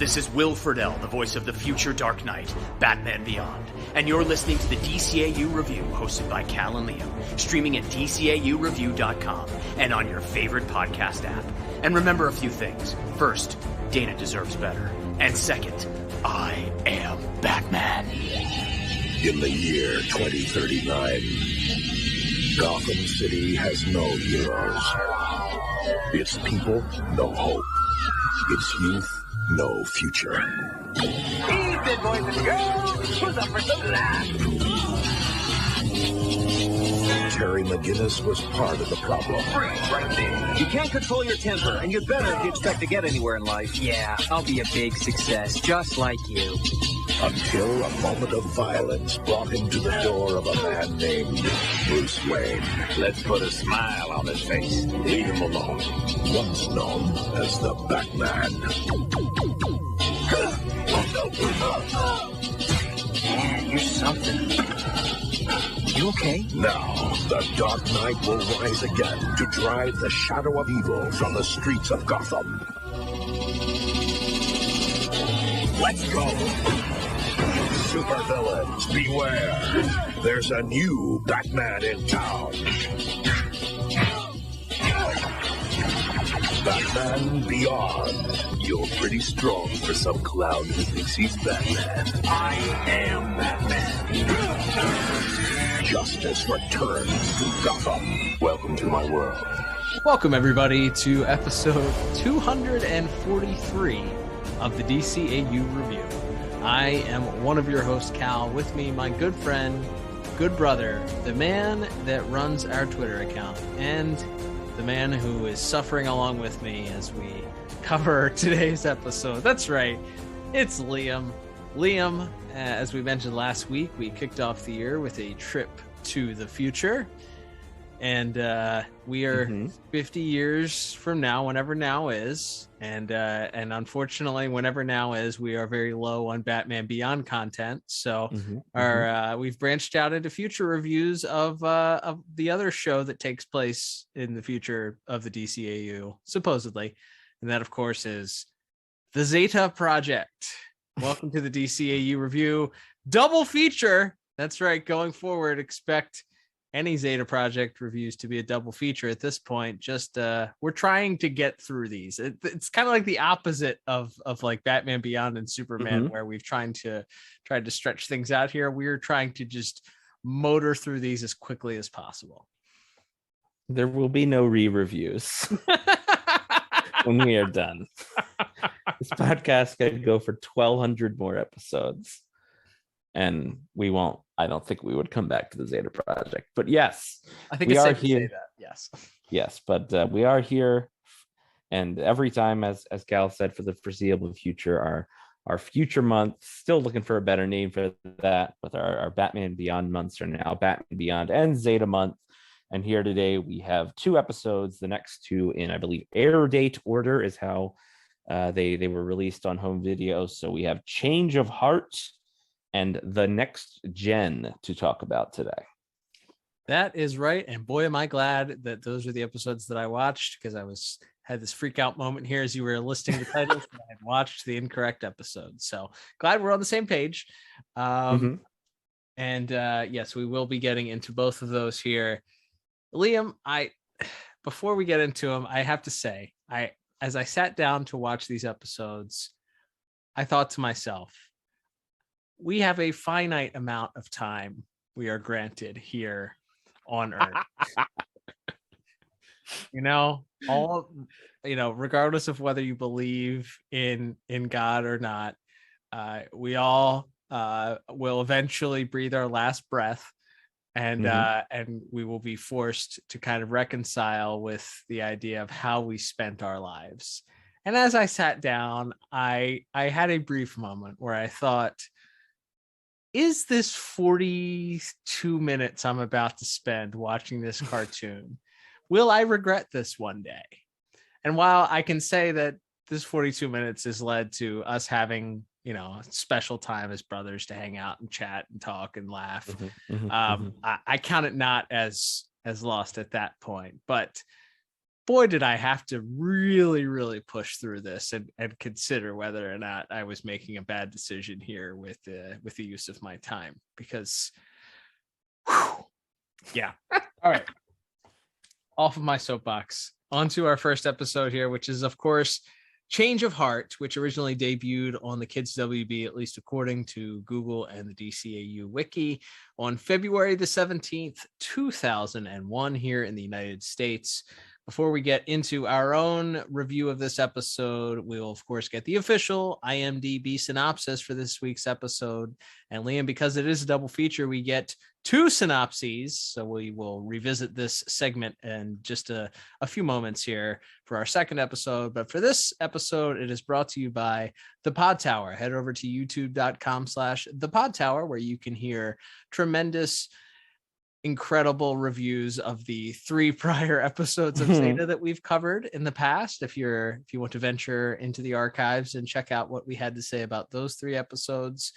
This is Will Friedle, the voice of the future Dark Knight, Batman Beyond, and you're listening to the DCAU Review, hosted by Cal and Liam, streaming at DCAUreview.com and on your favorite podcast app. And remember a few things. First, Dana deserves better. And second, I am Batman. In the year 2039, Gotham City has no heroes. Its people, no hope. Its youth, no future. Evening, boys and girls. Who's up for some laughs? Terry McGinnis was part of the problem. Freeze right there. You can't control your temper, and you'd better if you expect to get anywhere in life. Yeah, I'll be a big success, just like you. Until a moment of violence brought him to the door of a man named Bruce Wayne. Let's put a smile on his face. Leave him alone. Once known as the Batman. Man, you're something. You okay? Now, the Dark Knight will rise again to drive the shadow of evil from the streets of Gotham. Let's go! Supervillains, beware! There's a new Batman in town. Batman Beyond. You're pretty strong for some clown who thinks he's Batman. I am Batman. Justice returns to Gotham. Welcome to my world. Welcome, everybody, to episode 243 of the DCAU Review. I am one of your hosts, Cal. With me, my good friend, good brother, the man that runs our Twitter account, and the man who is suffering along with me as we cover today's episode. That's right, it's Liam. Liam, as we mentioned last week, we kicked off the year with a trip to the future. And we are 50 years from now, whenever now is. And unfortunately, whenever now is, we are very low on Batman Beyond content. So we've branched out into future reviews of the other show that takes place in the future of the DCAU, supposedly. And that, of course, is the Zeta Project. Welcome to the DCAU Review double feature. That's right. Going forward, expect any Zeta Project reviews to be a double feature at this point. Just we're trying to get through these. It's kind of like the opposite of like Batman Beyond and Superman, where we've tried to stretch things out here. We're trying to just motor through these as quickly as possible. There will be no re-reviews when we are done. This podcast could go for 1,200 more episodes, and we won't. I don't think we would come back to the Zeta Project, but yes, I think we it's are safe to here. say that. Yes, but we are here, and every time, as Gal said, for the foreseeable future, our future month. Still looking for a better name for that, but our Batman Beyond months are now Batman Beyond and Zeta month. And here today we have two episodes. The next two in, I believe, air date order is how they were released on home video. So we have Change of Heart and The Next Gen to talk about today. That is right. And boy, am I glad that those are the episodes that I watched, because I had this freak out moment here as you were listing the titles. And I had watched the incorrect episode. So glad we're on the same page. And yes, we will be getting into both of those here. Liam, before we get into them, I have to say, as I sat down to watch these episodes, I thought to myself, we have a finite amount of time we are granted here on Earth. Regardless of whether you believe in God or not, we all will eventually breathe our last breath, and we will be forced to kind of reconcile with the idea of how we spent our lives. And as I sat down, I had a brief moment where I thought, is this 42 minutes I'm about to spend watching this cartoon, will I regret this one day? And while I can say that this 42 minutes has led to us having, a special time as brothers to hang out and chat and talk and laugh, I count it not as lost at that point. But boy, did I have to really, really push through this and consider whether or not I was making a bad decision here with the use of my time, because whew, yeah. All right. Off of my soapbox, onto our first episode here, which is, of course, Change of Heart, which originally debuted on the Kids WB, at least according to Google and the DCAU wiki, on February the 17th, 2001 here in the United States. Before we get into our own review of this episode, we'll, of course, get the official IMDb synopsis for this week's episode. And Liam, because it is a double feature, we get two synopses. So we will revisit this segment in just a few moments here for our second episode. But for this episode, it is brought to you by The Pod Tower. Head over to youtube.com/The Pod Tower, where you can hear tremendous, incredible reviews of the 3 prior episodes of Zeta that we've covered in the past. If you want to venture into the archives and check out what we had to say about those 3 episodes,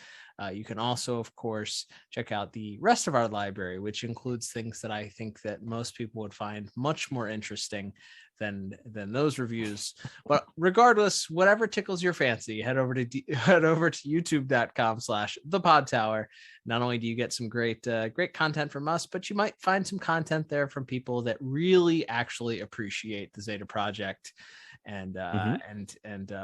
you can also, of course, check out the rest of our library, which includes things that I think that most people would find much more interesting than those reviews. But regardless, whatever tickles your fancy, head over to youtube.com/The Pod Tower. Not only do you get some great content from us, but you might find some content there from people that really actually appreciate the Zeta project, and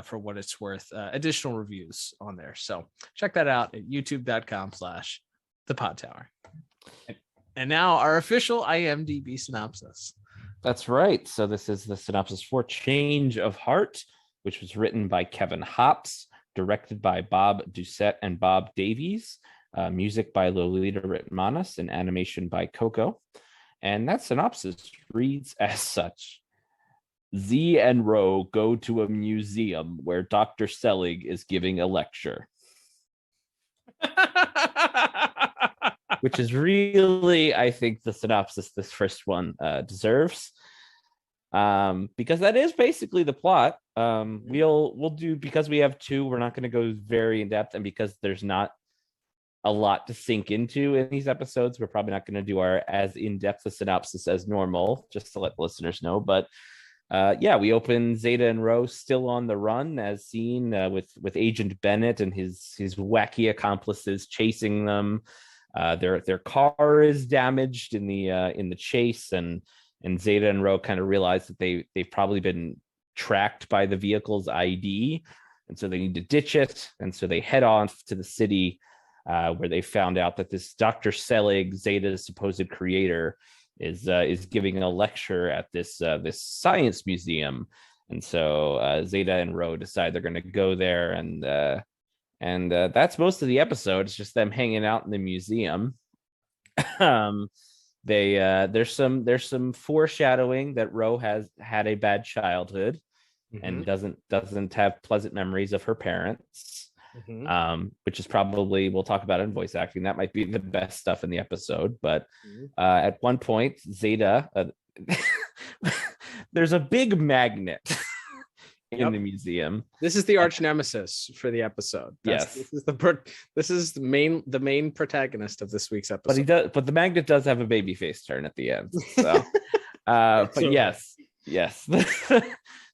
for what it's worth, additional reviews on there. So check that out at youtube.com/The Pod Tower. And now our official IMDb synopsis. That's right. So this is the synopsis for Change of Heart, which was written by Kevin Hops, directed by Bob Doucette and Bob Davies, music by Lolita Ritmanis, and animation by Coco. And that synopsis reads as such. Z and Ro go to a museum where Dr. Selig is giving a lecture. Which is really, I think, the synopsis this first one deserves, because that is basically the plot. We'll do, because we have 2, we're not going to go very in depth, and because there's not a lot to sink into in these episodes, we're probably not going to do our as in-depth a synopsis as normal, just to let the listeners know. But we open Zeta and Ro still on the run, as seen with Agent Bennett and his wacky accomplices chasing them. Their car is damaged in the chase, and Zeta and Ro kind of realize that they've probably been tracked by the vehicle's ID, and so they need to ditch it. And so they head off to the city, where they found out that this Dr. Selig, Zeta's supposed creator, is giving a lecture at this science museum. And so Zeta and Ro decide they're going to go there, and that's most of the episode. It's just them hanging out in the museum. There's some foreshadowing that Ro has had a bad childhood, and doesn't have pleasant memories of her parents. Which is probably, we'll talk about it in voice acting, that might be the best stuff in the episode. But at one point, Zeta, there's a big magnet in the museum. This is the arch nemesis for the episode. Yes, this is the main protagonist of this week's episode. But the magnet does have a baby face turn at the end. So, but yes.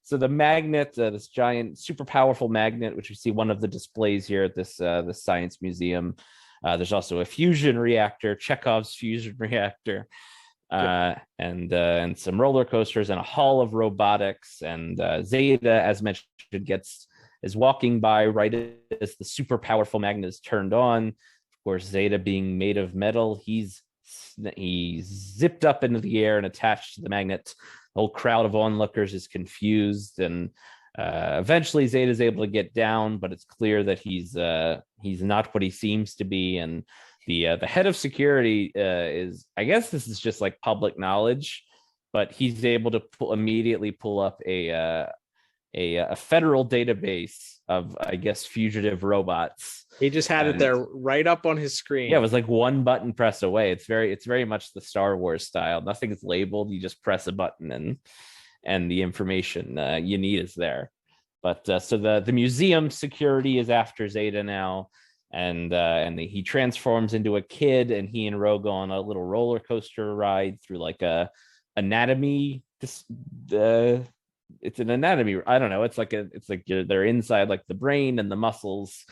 So the magnet, this giant, super powerful magnet, which we see one of the displays here at this science museum. There's also a fusion reactor, Chekhov's fusion reactor. And some roller coasters and a hall of robotics. And Zeta, as mentioned, is walking by right as the super powerful magnet is turned on. Of course, Zeta, being made of metal, he's zipped up into the air and attached to the magnet. The whole crowd of onlookers is confused, and eventually Zeta is able to get down, but it's clear that he's not what he seems to be. And the head of security is, I guess this is just like public knowledge, but he's able to immediately pull up a federal database of, I guess, fugitive robots. He just had it there right up on his screen. Yeah, it was like one button press away. It's very much the Star Wars style. Nothing's labeled. You just press a button and the information you need is there. But so the museum security is after Zeta now, and he transforms into a kid, and he and Ro go on a little roller coaster ride through like a anatomy this it's an anatomy. I don't know. It's like they're inside like the brain and the muscles,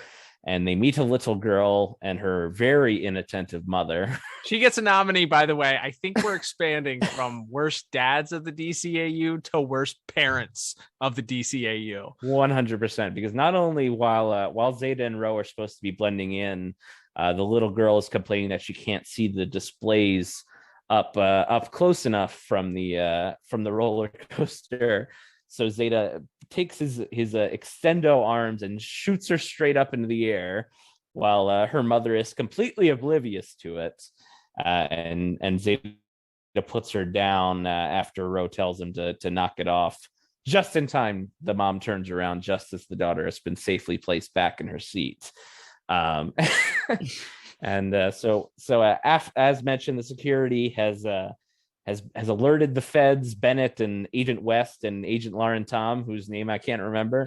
and they meet a little girl and her very inattentive mother. She gets a nominee, by the way. I think we're expanding from worst dads of the DCAU to worst parents of the DCAU. 100%, because not only while Zeta and Ro are supposed to be blending in, the little girl is complaining that she can't see the displays up close enough from the roller coaster. So Zeta takes his extendo arms and shoots her straight up into the air, while her mother is completely oblivious to it. And Zeta puts her down after Ro tells him to knock it off. Just in time, the mom turns around just as the daughter has been safely placed back in her seat. And so as mentioned, the security has alerted the feds. Bennett and Agent West and Agent Lauren Tom, whose name I can't remember,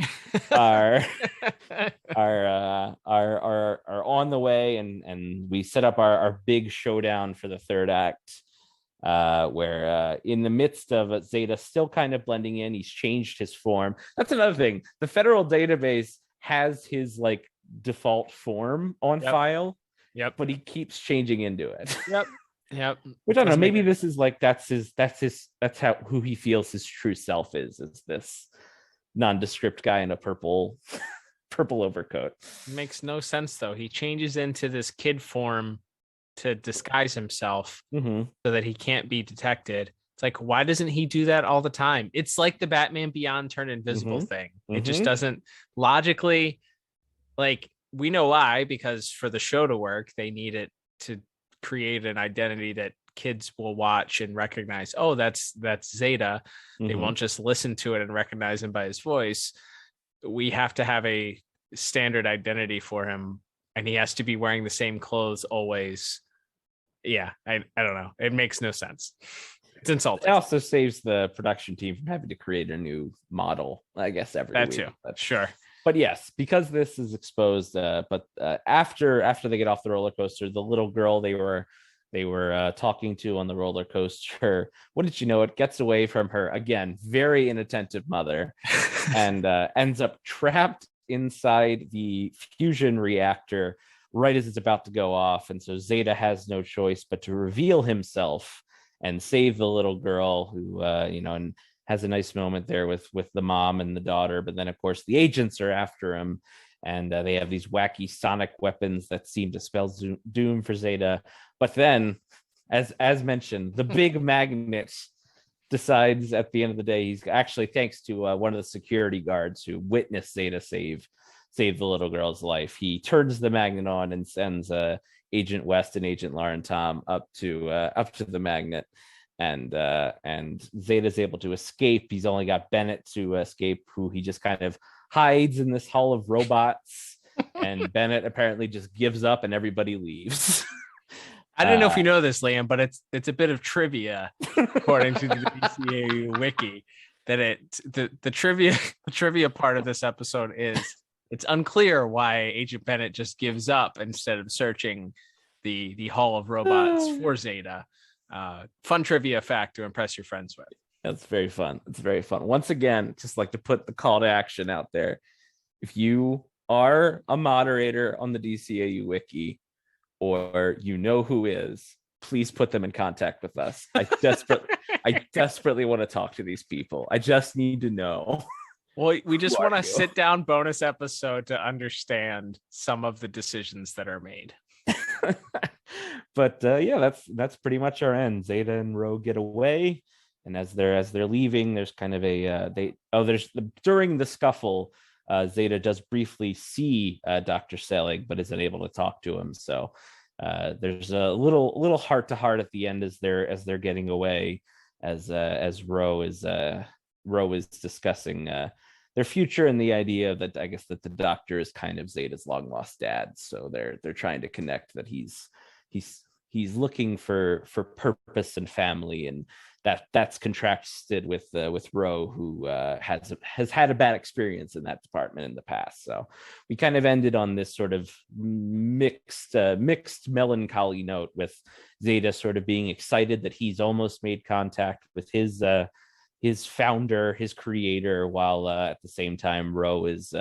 are on the way, and we set up our big showdown for the third act, where in the midst of Zeta still kind of blending in, he's changed his form. That's another thing. The federal database has his like default form on file. Yep. But he keeps changing into it. Yep. Which I don't know. Maybe this is like that's who he feels his true self is this nondescript guy in a purple overcoat. Makes no sense though. He changes into this kid form to disguise himself so that he can't be detected. It's like, why doesn't he do that all the time? It's like the Batman Beyond turn invisible thing. It just doesn't logically, like, we know why, because for the show to work, they need it to create an identity that kids will watch and recognize. Oh, that's Zeta. They won't just listen to it and recognize him by his voice. We have to have a standard identity for him, and he has to be wearing the same clothes always. Yeah, I don't know. It makes no sense. It's insulting. It also saves the production team from having to create a new model, I guess, every week. Too. Sure. But yes, because this is exposed, but after they get off the roller coaster, the little girl they were talking to on the roller coaster, what did you know? It gets away from her again, very inattentive mother, and ends up trapped inside the fusion reactor right as it's about to go off. And so Zeta has no choice but to reveal himself and save the little girl, who and has a nice moment there with the mom and the daughter. But then, of course, the agents are after him, and they have these wacky sonic weapons that seem to spell doom for Zeta. But then, as mentioned, the big magnet decides at the end of the day, he's actually, thanks to one of the security guards who witnessed Zeta save the little girl's life, he turns the magnet on and sends Agent West and Agent Lauren Tom up to the magnet. And Zeta's able to escape. He's only got Bennett to escape, who he just kind of hides in this hall of robots. And Bennett apparently just gives up, and everybody leaves. I don't know if you know this, Liam, but it's a bit of trivia, according to the DCAU wiki, that the trivia part of this episode is it's unclear why Agent Bennett just gives up instead of searching the hall of robots for Zeta. Fun trivia fact to impress your friends with. That's very fun. It's very fun. Once again, just like to put the call to action out there. If you are a moderator on the DCAU wiki, or you know who is, please put them in contact with us. I desperately want to talk to these people. I just need to know. Well, we just want a sit down bonus episode to understand some of the decisions that are made. But that's pretty much our end. Zeta and Ro get away, and as they're leaving, there's kind of during the scuffle, Zeta does briefly see Dr. Selig, but isn't able to talk to him. So there's a little heart to heart at the end as they're getting away, as Ro is discussing their future and the idea that I guess that the doctor is kind of Zeta's long lost dad. So they're trying to connect that he's looking for purpose and family, and that's contrasted with Ro, who has had a bad experience in that department in the past. So we kind of ended on this sort of mixed melancholy note, with Zeta sort of being excited that he's almost made contact with his his founder, his creator, while at the same time Ro is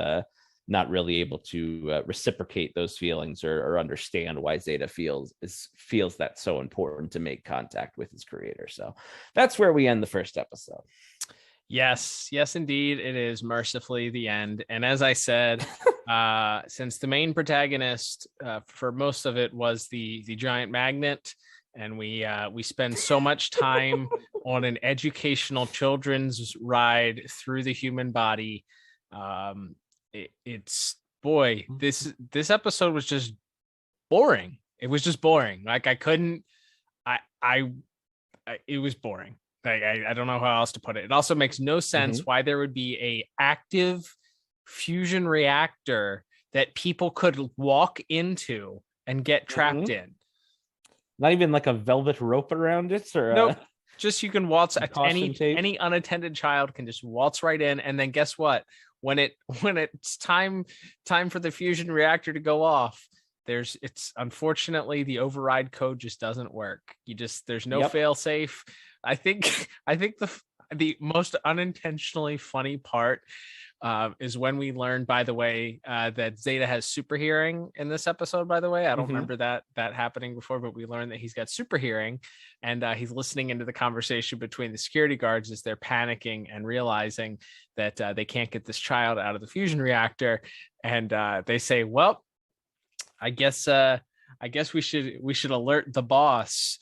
not really able to reciprocate those feelings or understand why Zeta feels that so important to make contact with his creator. So that's where we end the first episode. Yes, indeed, it is mercifully the end. And as I said, since the main protagonist for most of it was the giant magnet, and we spend so much time on an educational children's ride through the human body. This episode was just boring. It was just boring. Like it was boring. I don't know how else to put it. It also makes no sense why there would be a active fusion reactor that people could walk into and get trapped in. Not even like a velvet rope around it, or nope. Just you can waltz. Any unattended child can just waltz right in, and then guess what? When it's time for the fusion reactor to go off, it's unfortunately the override code just doesn't work. There's no fail safe. I think the most unintentionally funny part is when we learned, by the way, that Zeta has super hearing in this episode. By the way, I don't remember that happening before, but we learned that he's got super hearing, and he's listening into the conversation between the security guards as they're panicking and realizing that they can't get this child out of the fusion reactor, and they say, "Well, I guess we should alert the boss."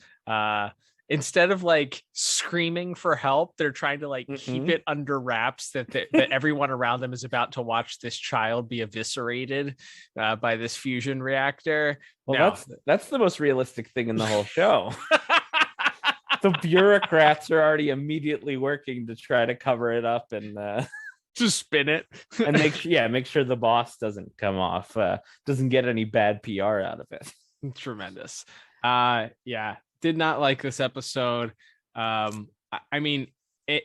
Instead of like screaming for help, they're trying to like keep it under wraps that everyone around them is about to watch this child be eviscerated by this fusion reactor. Well, that's the most realistic thing in the whole show. The bureaucrats are already immediately working to try to cover it up and to spin it and make sure the boss doesn't come off, doesn't get any bad PR out of it. Tremendous. Did not like this episode. I mean,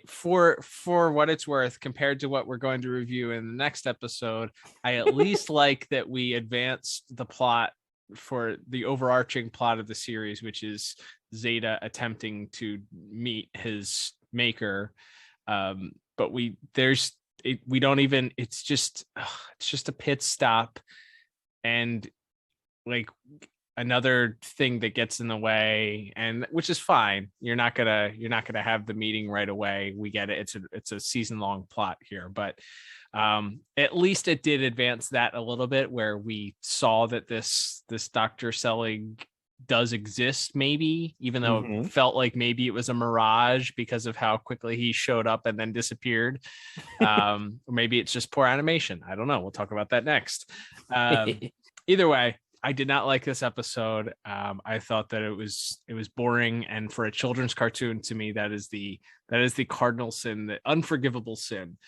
for what it's worth, compared to what we're going to review in the next episode, I at least like that we advanced the plot for the overarching plot of the series, which is Zeta attempting to meet his maker. But it's just a pit stop, and like another thing that gets in the way, and which is fine. You're not gonna have the meeting right away. We get it. It's a season-long plot here, but at least it did advance that a little bit, where we saw that this Dr. Selig does exist, maybe, even though it felt like maybe it was a mirage because of how quickly he showed up and then disappeared. Or maybe it's just poor animation. I don't know. We'll talk about that next. Either way, I did not like this episode. I thought that it was boring, and for a children's cartoon, to me, that is the cardinal sin, the unforgivable sin,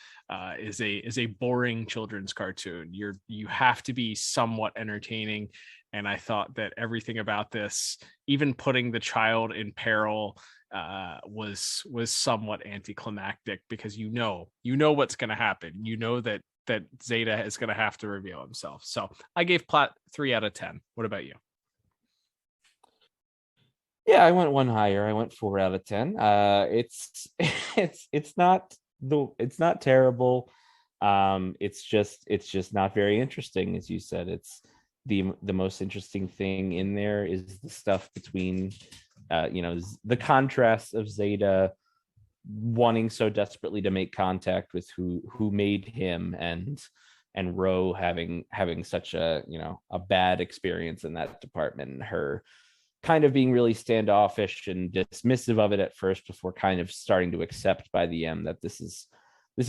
is a boring children's cartoon. You have to be somewhat entertaining, and I thought that everything about this, even putting the child in peril, was somewhat anticlimactic, because you know what's going to happen. You know that Zeta is going to have to reveal himself. So I gave plot 3 out of 10. What about you? Yeah, I went one higher. I went 4 out of 10. It's not terrible. It's just not very interesting, as you said. It's the most interesting thing in there is the stuff between the contrast of Zeta wanting so desperately to make contact with who made him, and Ro having such a bad experience in that department, and her kind of being really standoffish and dismissive of it at first, before kind of starting to accept by the end that this is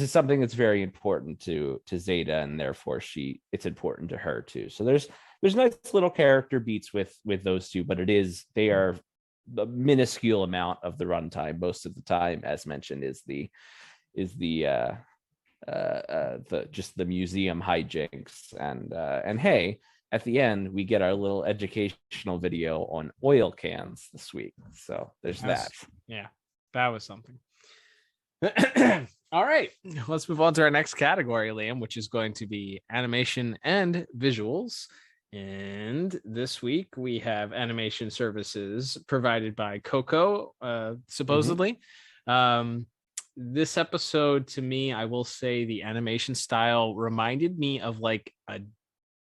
something that's very important to Zeta, and therefore it's important to her too. So there's nice little character beats with those two, but they are a minuscule amount of the runtime. Most of the time, as mentioned, is the just the museum hijinks, and hey, at the end we get our little educational video on oil cans this week. So there's that. Yeah, that was something. All right, let's move on to our next category, Liam, which is going to be animation and visuals. And this week we have animation services provided by Coco, supposedly. this episode, to me, I will say the animation style reminded me of like a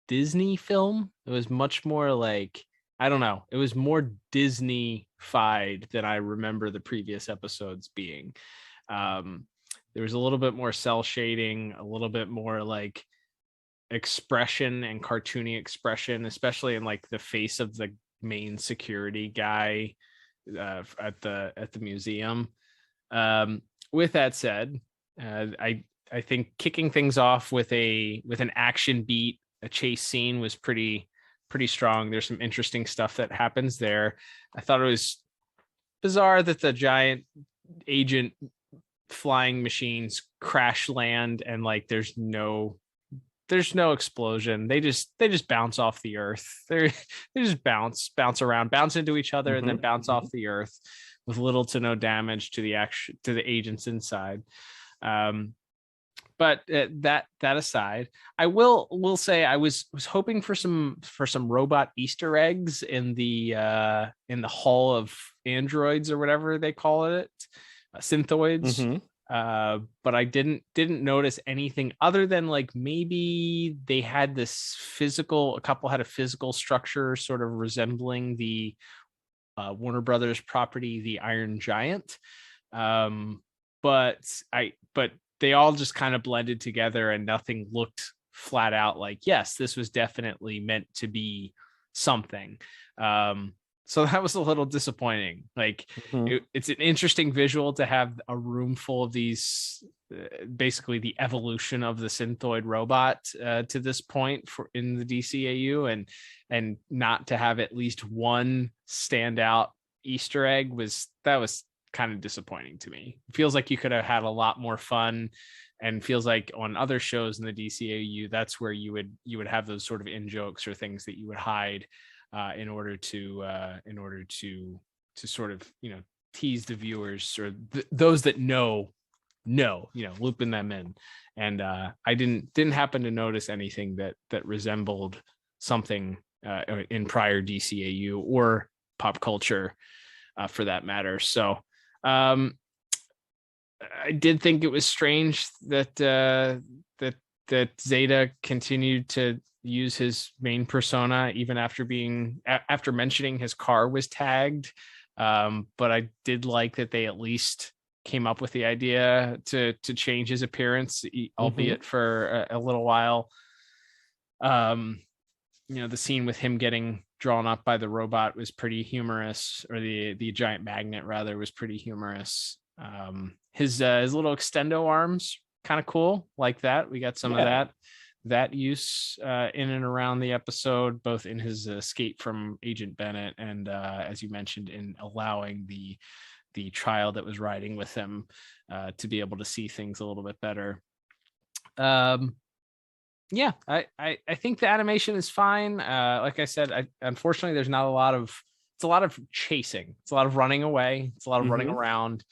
Disney film. It was much more like, I don't know, it was more Disney-fied than I remember the previous episodes being. There was a little bit more cell shading, a little bit more like expression and cartoony expression, especially in like the face of the main security guy at the museum. With that said, I think kicking things off with an action beat, a chase scene was pretty strong. There's some interesting stuff that happens there. I thought it was bizarre that the giant agent flying machines crash land and like there's no explosion. They just bounce off the earth. They just bounce around, bounce into each other, and then bounce off the earth with little to no damage to the agents inside. But that aside, I will say I was hoping for some robot Easter eggs in the Hall of Androids or whatever they call it, synthoids. But I didn't notice anything other than like maybe they had a couple had a physical structure sort of resembling the Warner Brothers property, the Iron Giant. But they all just kind of blended together and nothing looked flat out like, yes, this was definitely meant to be something. So that was a little disappointing. Like it's an interesting visual to have a room full of these, basically the evolution of the synthoid robot to this point in the DCAU, and not to have at least one standout Easter egg was kind of disappointing to me. It feels like you could have had a lot more fun, and feels like on other shows in the DCAU, that's where you would have those sort of in jokes or things that you would hide in order to sort of, tease the viewers or those that know, looping them in. And I didn't happen to notice anything that resembled something in prior DCAU or pop culture for that matter. So I did think it was strange that Zeta continued to use his main persona even after mentioning his car was tagged. But I did like that they at least came up with the idea to change his appearance, albeit for a little while. The scene with him getting drawn up by the robot was pretty humorous, or the giant magnet rather was pretty humorous. His little extendo arms, kind of cool, like that. We got some of that use in and around the episode, both in his escape from Agent Bennett and as you mentioned, in allowing the child that was riding with him to be able to see things a little bit better. I think the animation is fine. Like I said, unfortunately there's not it's a lot of chasing, it's a lot of running away, it's a lot of running around.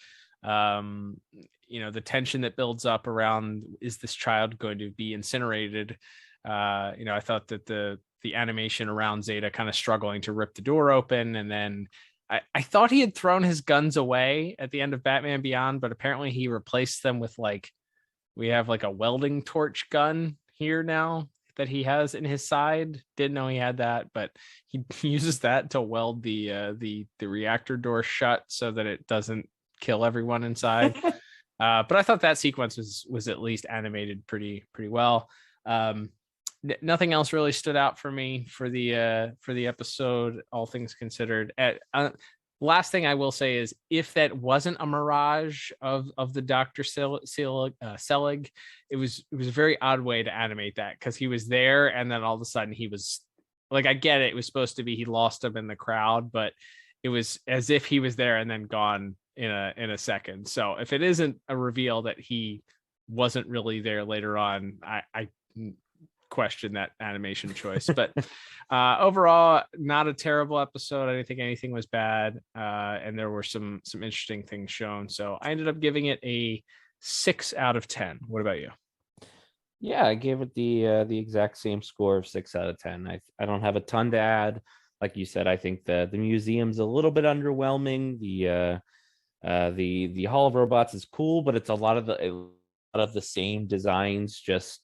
The tension that builds up around, is this child going to be incinerated? I thought that the animation around Zeta kind of struggling to rip the door open, and then I thought he had thrown his guns away at the end of Batman Beyond, but apparently he replaced them with we have a welding torch gun here now that he has in his side. Didn't know he had that, but he uses that to weld the reactor door shut so that it doesn't kill everyone inside. But I thought that sequence was at least animated pretty well. Nothing else really stood out for me for the episode, all things considered. Last thing I will say is, if that wasn't a mirage of the Dr. Selig, it was a very odd way to animate that, because he was there and then all of a sudden he was I get it was supposed to be he lost him in the crowd, but it was as if he was there and then gone in a second. So if it isn't a reveal that he wasn't really there later on, I question that animation choice. But overall, not a terrible episode. I didn't think anything was bad, and there were some interesting things shown. So I ended up giving it a 6 out of 10. What about you? Yeah, I gave it the exact same score of 6 out of 10. I don't have a ton to add. Like you said, I think the museum's a little bit underwhelming. The Hall of Robots is cool, but it's a lot of the same designs, just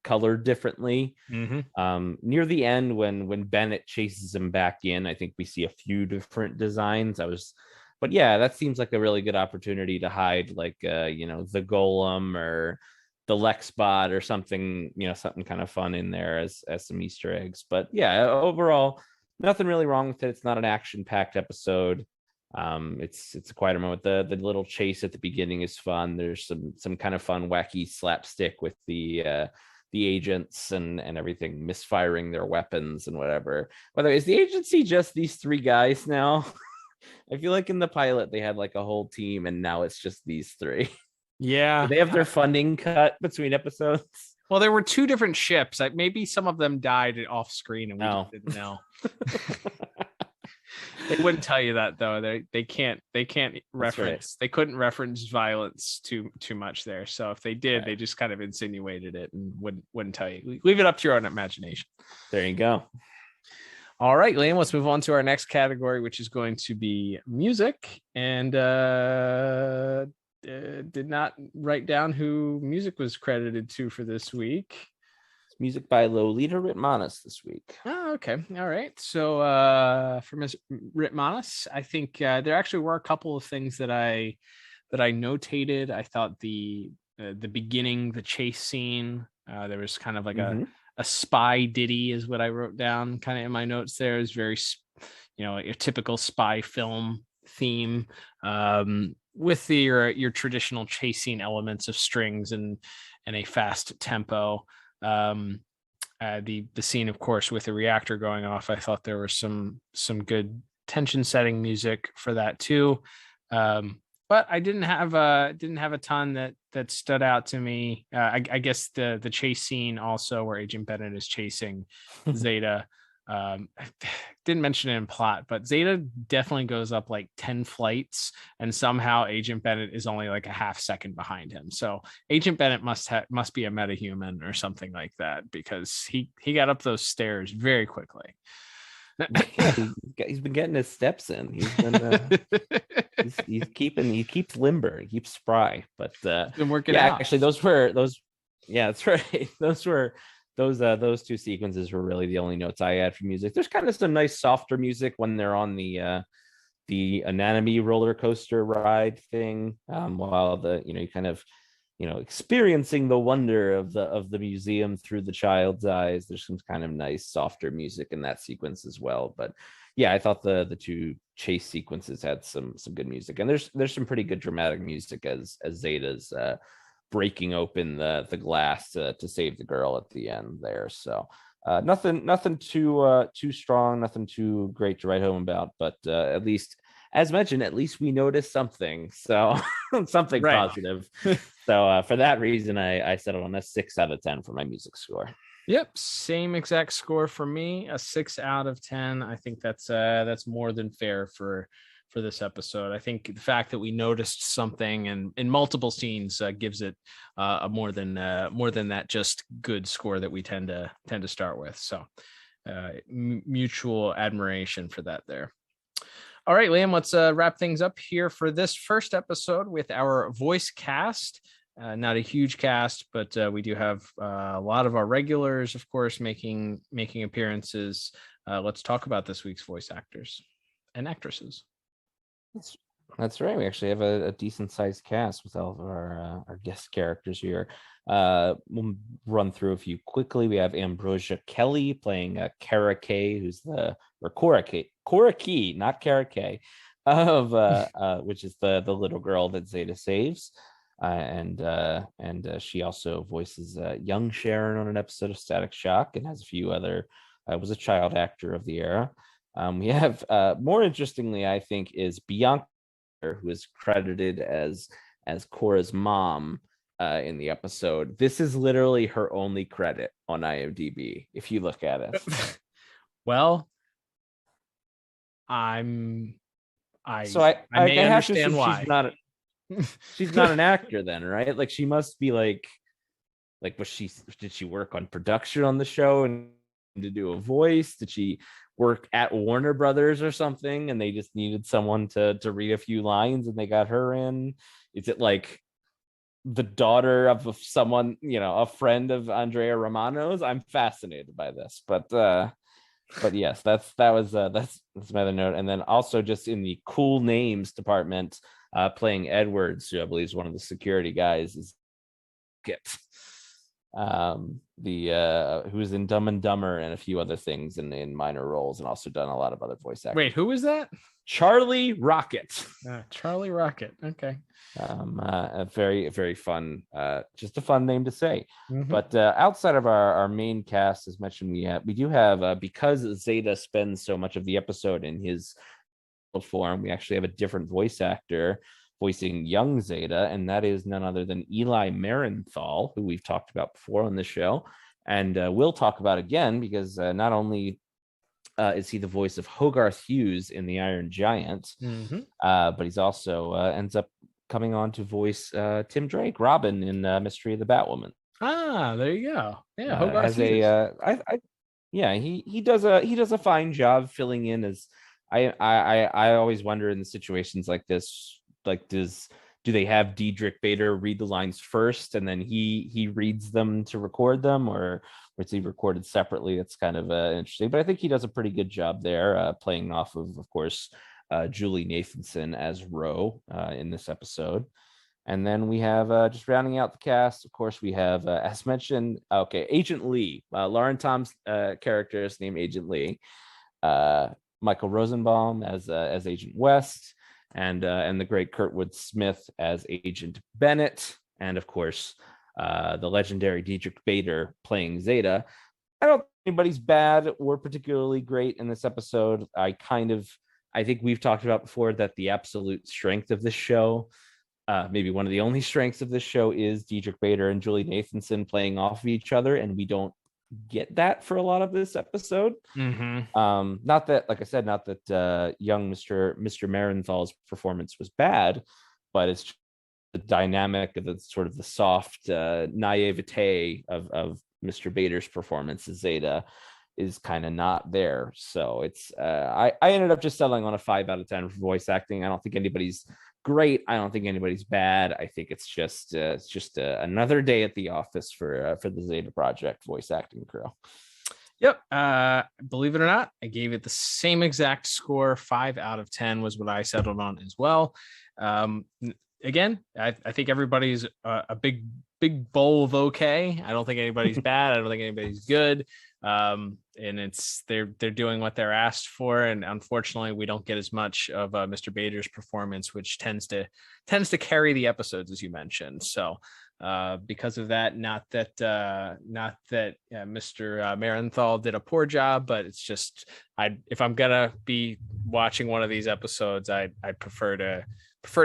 colored differently. Near the end, when Bennett chases him back in, I think we see a few different designs. But yeah, that seems like a really good opportunity to hide like the Golem or the Lexbot or something, something kind of fun in there as some Easter eggs. But yeah, overall, nothing really wrong with it. It's not an action-packed episode. It's a quieter moment. The little chase at the beginning is fun. There's some kind of fun, wacky slapstick with the agents and everything misfiring their weapons and whatever. By the way, is the agency just these three guys now? I feel like in the pilot they had like a whole team, and now it's just these three. Yeah, they have their funding cut between episodes. Well, there were two different ships. Maybe some of them died off screen, and we just didn't know. They wouldn't tell you that though. They can't reference. Right. They couldn't reference violence too much there. So if they did, they just kind of insinuated it and wouldn't tell you. Leave it up to your own imagination. There you go. All right, Liam, let's move on to our next category, which is going to be music. And did not write down who music was credited to for this week. It's music by Lolita Ritmanis this week. Oh, okay. All right. So for Ms. Ritmanis, I think there actually were a couple of things that I notated. I thought the beginning, the chase scene, there was kind of like a spy ditty is what I wrote down kind of in my notes. There is very, a typical spy film theme with your traditional chasing elements of strings and a fast tempo. The scene, of course, with the reactor going off, I thought there was some good tension setting music for that too. But I didn't have a ton that stood out to me. I guess the chase scene also where Agent Bennett is chasing Zeta. I didn't mention it in plot, but Zeta definitely goes up like 10 flights, and somehow Agent Bennett is only like a half second behind him. So Agent Bennett must be a metahuman or something like that, because he got up those stairs very quickly. He's been getting his steps in. He's been he keeps limber, he keeps spry. But been working out. Actually, those. Yeah, that's right. Those two sequences were really the only notes I had for music. There's kind of some nice softer music when they're on the anatomy roller coaster ride thing, while you kind of experiencing the wonder of the museum through the child's eyes. There's some kind of nice softer music in that sequence as well. But yeah, I thought the two chase sequences had some good music, and there's some pretty good dramatic music as Zeta's breaking open the glass to save the girl at the end there. So nothing too strong, nothing too great to write home about, but at least, as mentioned, at least we noticed something. So something positive. So for that reason, I settled on a 6 out of 10 for my music score. Yep, same exact score for me, a 6 out of 10. I think that's more than fair for this episode. I think the fact that we noticed something and in multiple scenes gives it a more than that just good score that we tend to start with. So mutual admiration for that there. All right, Liam, let's wrap things up here for this first episode with our voice cast. Not a huge cast, but we do have a lot of our regulars, of course, making appearances. Let's talk about this week's voice actors and actresses. That's right. We actually have a decent sized cast with all of our guest characters here. We'll run through a few quickly. We have Ambrosia Kelly playing Kara Kay, who's Cora Key, not Kara Kay, of which is the little girl that Zeta saves. And she also voices young Sharon on an episode of Static Shock, and has a few other. Was a child actor of the era. We have more interestingly, I think, is Bianca, who is credited as Cora's mom in the episode. This is literally her only credit on IMDb, if you look at it. Well, I may understand why. She's not an actor then, right? Like, she must be like did she work on production on the show and to do a voice? Did she work at Warner Brothers or something, and they just needed someone to read a few lines, and they got her in? Is it like the daughter of someone, a friend of Andrea Romano's? I'm fascinated by this, but yes, that's my other note. And then also just in the cool names department, playing Edwards, who I believe is one of the security guys, is who was in Dumb and Dumber and a few other things in minor roles, and also done a lot of other voice acting. Wait, who is that? Charlie Rocket. Charlie Rocket. Okay. A very, very fun, just a fun name to say. Mm-hmm. But outside of our main cast, as mentioned, we do have, because Zeta spends so much of the episode in his form, we actually have a different voice actor voicing young Zeta, and that is none other than Eli Marenthal, who we've talked about before on the show, and we'll talk about again, because not only is he the voice of Hogarth Hughes in The Iron Giant, but he's also ends up coming on to voice Tim Drake, Robin in Mystery of the Batwoman. There you go. Yeah, Hogarth Hughes. He does a fine job filling in. As I always wonder in the situations like this, like do they have Diedrich Bader read the lines first and then he reads them to record them, or is he recorded separately? It's kind of interesting, but I think he does a pretty good job there, playing off of course, Julie Nathanson as Ro in this episode. And then we have, just rounding out the cast, of course, we have, as mentioned, Agent Lee. Lauren Tom's character is named Agent Lee. Michael Rosenbaum as Agent West. And the great Kurtwood Smith as Agent Bennett, and of course the legendary Diedrich Bader playing Zeta. I don't think anybody's bad or particularly great in this episode. I think we've talked about before that the absolute strength of this show, maybe one of the only strengths of this show, is Diedrich Bader and Julie Nathanson playing off of each other, and we don't get that for a lot of this episode. Not that, like I said, not that young Mr. Marenthal's performance was bad, but it's just the dynamic of the sort of the soft naivete of Mr. Bader's performance as Zeta is kind of not there. So it's I ended up just settling on a 5 out of 10 for voice acting. I don't think anybody's great. I don't think anybody's bad. I think it's just another day at the office for the Zeta Project voice acting crew. Yep. Believe it or not, I gave it the same exact score. 5 out of 10 was what I settled on as well. Again, I think everybody's a big bowl of okay. I don't think anybody's bad. I don't think anybody's good. And they're doing what they're asked for, and unfortunately we don't get as much of Mr. Bader's performance, which tends to carry the episodes, as you mentioned. So because of that, not that Mr. Marenthal did a poor job, but it's just if I'm gonna be watching one of these episodes, I'd prefer to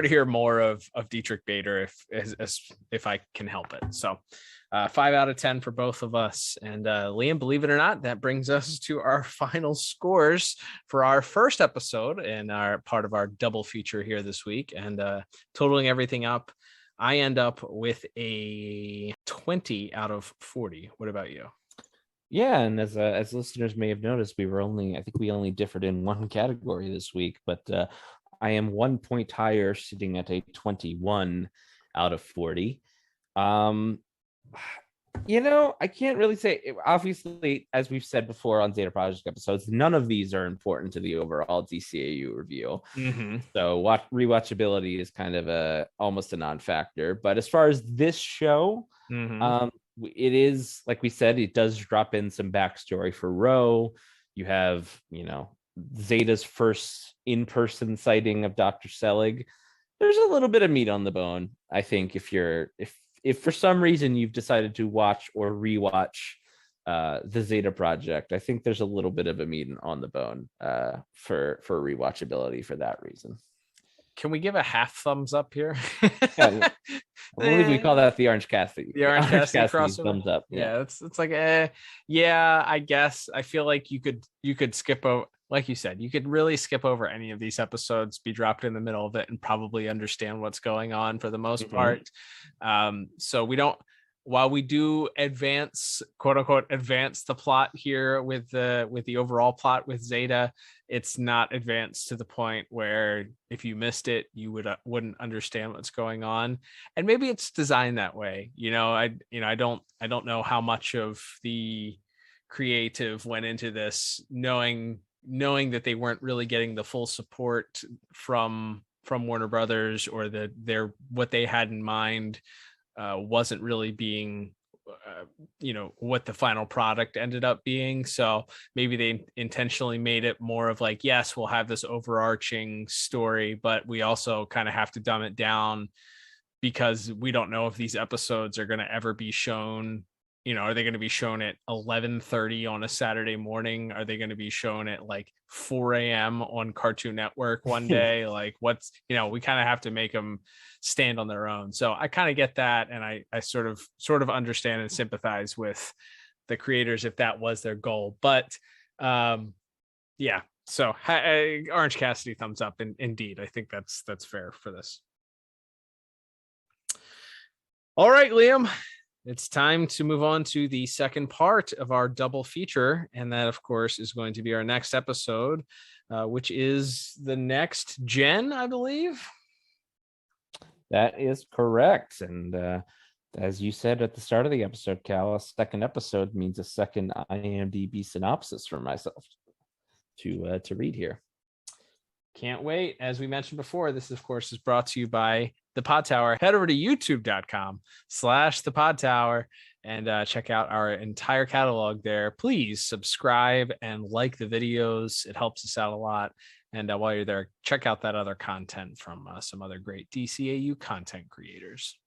hear more of Diedrich Bader if I can help it. So 5 out of 10 for both of us. And Liam, believe it or not, that brings us to our final scores for our first episode and our part of our double feature here this week. And totaling everything up, I end up with a 20 out of 40. What about you? Yeah, and as listeners may have noticed, we only differed in one category this week, but I am 1 point higher, sitting at a 21 out of 40. I can't really say. Obviously, as we've said before on Zeta Project episodes, none of these are important to the overall DCAU review. So rewatchability is kind of almost a non-factor. But as far as this show, it is, like we said, it does drop in some backstory for Ro. You have, Zeta's first in-person sighting of Dr. Selig. There's a little bit of meat on the bone, I think, if for some reason you've decided to watch or rewatch the Zeta Project. I think there's a little bit of a meat on the bone for rewatchability for that reason. Can we give a half thumbs up here? I believe we call that the Orange Cassidy. The Orange Cassidy crossover. Thumbs up. Yeah, it's like I guess I feel like you could skip over. Like you said, you could really skip over any of these episodes, be dropped in the middle of it, and probably understand what's going on for the most part. So we don't while we do advance, quote unquote, advance the plot here with the overall plot with Zeta, it's not advanced to the point where if you missed it, you wouldn't understand what's going on. And maybe it's designed that way. I don't know how much of the creative went into this, knowing that they weren't really getting the full support from Warner Brothers, or that what they had in mind wasn't really being what the final product ended up being. So maybe they intentionally made it more of like, yes, we'll have this overarching story, but we also kind of have to dumb it down because we don't know if these episodes are going to ever be shown. Are they going to be shown at 11:30 on a Saturday morning? Are they going to be shown at like 4 a.m. on Cartoon Network one day? Like what's, we kind of have to make them stand on their own. So I kind of get that. And I sort of understand and sympathize with the creators if that was their goal. But yeah. So Orange Cassidy, thumbs up. And indeed, I think that's fair for this. All right, Liam. It's time to move on to the second part of our double feature. And that, of course, is going to be our next episode, which is the next gen, I believe. That is correct. And as you said at the start of the episode, Cal, a second episode means a second IMDb synopsis for myself to read here. Can't wait. As we mentioned before, this, of course, is brought to you by The Pod Tower. Head over to youtube.com/The Pod Tower and check out our entire catalog there. Please subscribe and like the videos. It helps us out a lot. And while you're there, check out that other content from some other great DCAU content creators.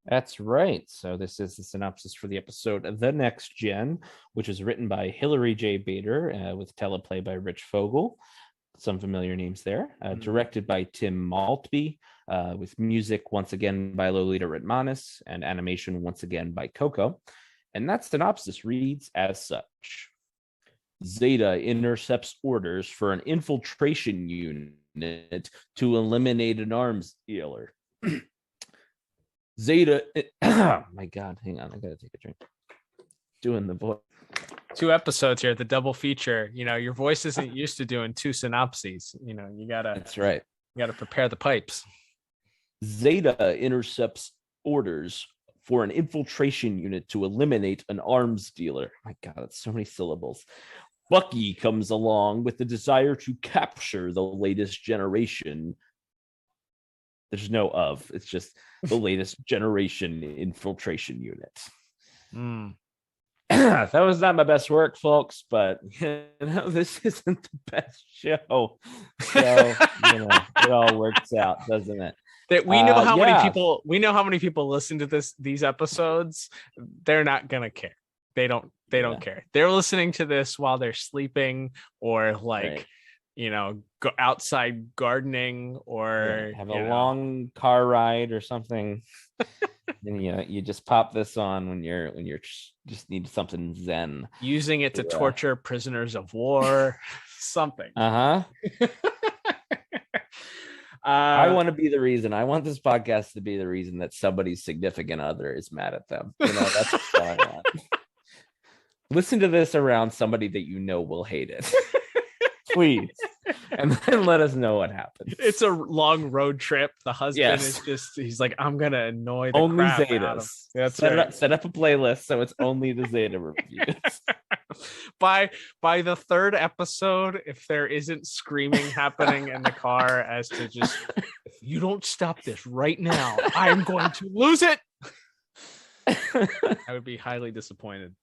That's right. So this is the synopsis for the episode The Next Gen, which is written by Hilary J. Bader with teleplay by Rich Fogel. Some familiar names there. Directed by Tim Maltby, with music once again by Lolita Ritmanis and animation once again by Coco. And that synopsis reads as such. Zeta intercepts orders for an infiltration unit to eliminate an arms dealer. Zeta, oh my God, hang on, I gotta take a drink. Doing the voice. 2 episodes here, the double feature. Your voice isn't used to doing 2 synopses. You gotta. That's right. You gotta prepare the pipes. Zeta intercepts orders for an infiltration unit to eliminate an arms dealer. My God, that's so many syllables. Bucky comes along with the desire to capture the latest generation. There's no of. It's just the latest generation infiltration unit. That was not my best work, folks, but this isn't the best show. So it all works out, doesn't it? That we know how many people listen to these episodes. They're not gonna care. They don't care. They're listening to this while they're sleeping or go outside gardening or have a long car ride or something. And you just pop this on when you're just need something zen. Using it to torture prisoners of war, something. I want to be the reason. I want this podcast to be the reason that somebody's significant other is mad at them. That's what I want. Listen to this around somebody that will hate it. Please. And then let us know what happens. It's a long road trip. The husband is he's like, I'm going to annoy the crap out of him. That's set up a playlist so it's only the Zeta reviews. By the 3rd episode, if there isn't screaming happening in the car as to just, if you don't stop this right now, I'm going to lose it. I would be highly disappointed.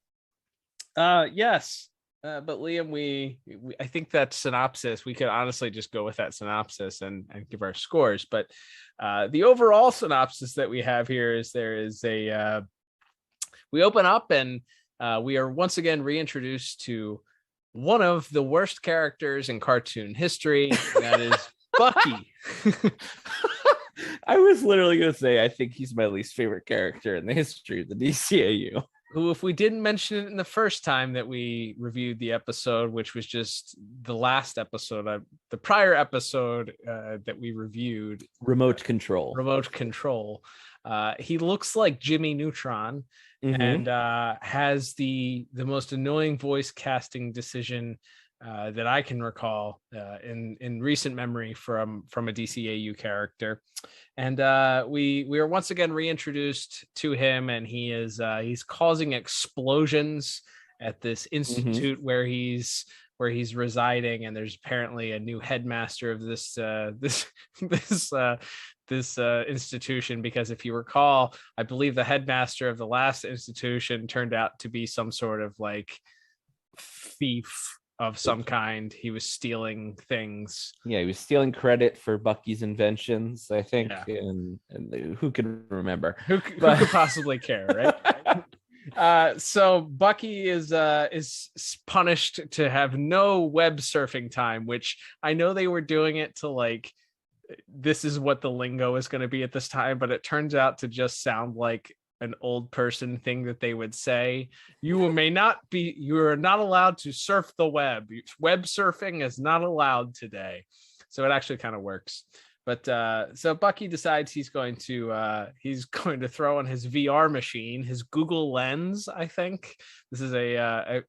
Yes. But Liam, I think that synopsis, we could honestly just go with that synopsis and give our scores. But the overall synopsis that we have here is we open up and we are once again reintroduced to one of the worst characters in cartoon history. That is Bucky. I was literally going to say, I think he's my least favorite character in the history of the DCAU. Who, if we didn't mention it in the first time that we reviewed the episode, which was just the last episode, the prior episode that we reviewed, Remote Control. He looks like Jimmy Neutron, and has the most annoying voice casting decision that I can recall in recent memory from a DCAU character. And we are once again reintroduced to him, and he's causing explosions at this institute where he's residing, and there's apparently a new headmaster of this institution, because if you recall, I believe the headmaster of the last institution turned out to be some sort of like thief of some kind. He was stealing things. Yeah, he was stealing credit for Bucky's inventions, I think. Yeah. And who can remember? Who could possibly care, right? So Bucky is punished to have no web surfing time, which I know they were doing it to like, this is what the lingo is going to be at this time, but it turns out to just sound like an old person thing that they would say. You are not allowed to surf the web. Web surfing is not allowed today. So it actually kind of works. But so Bucky decides he's going to throw on his VR machine, his Google Lens. I think this is a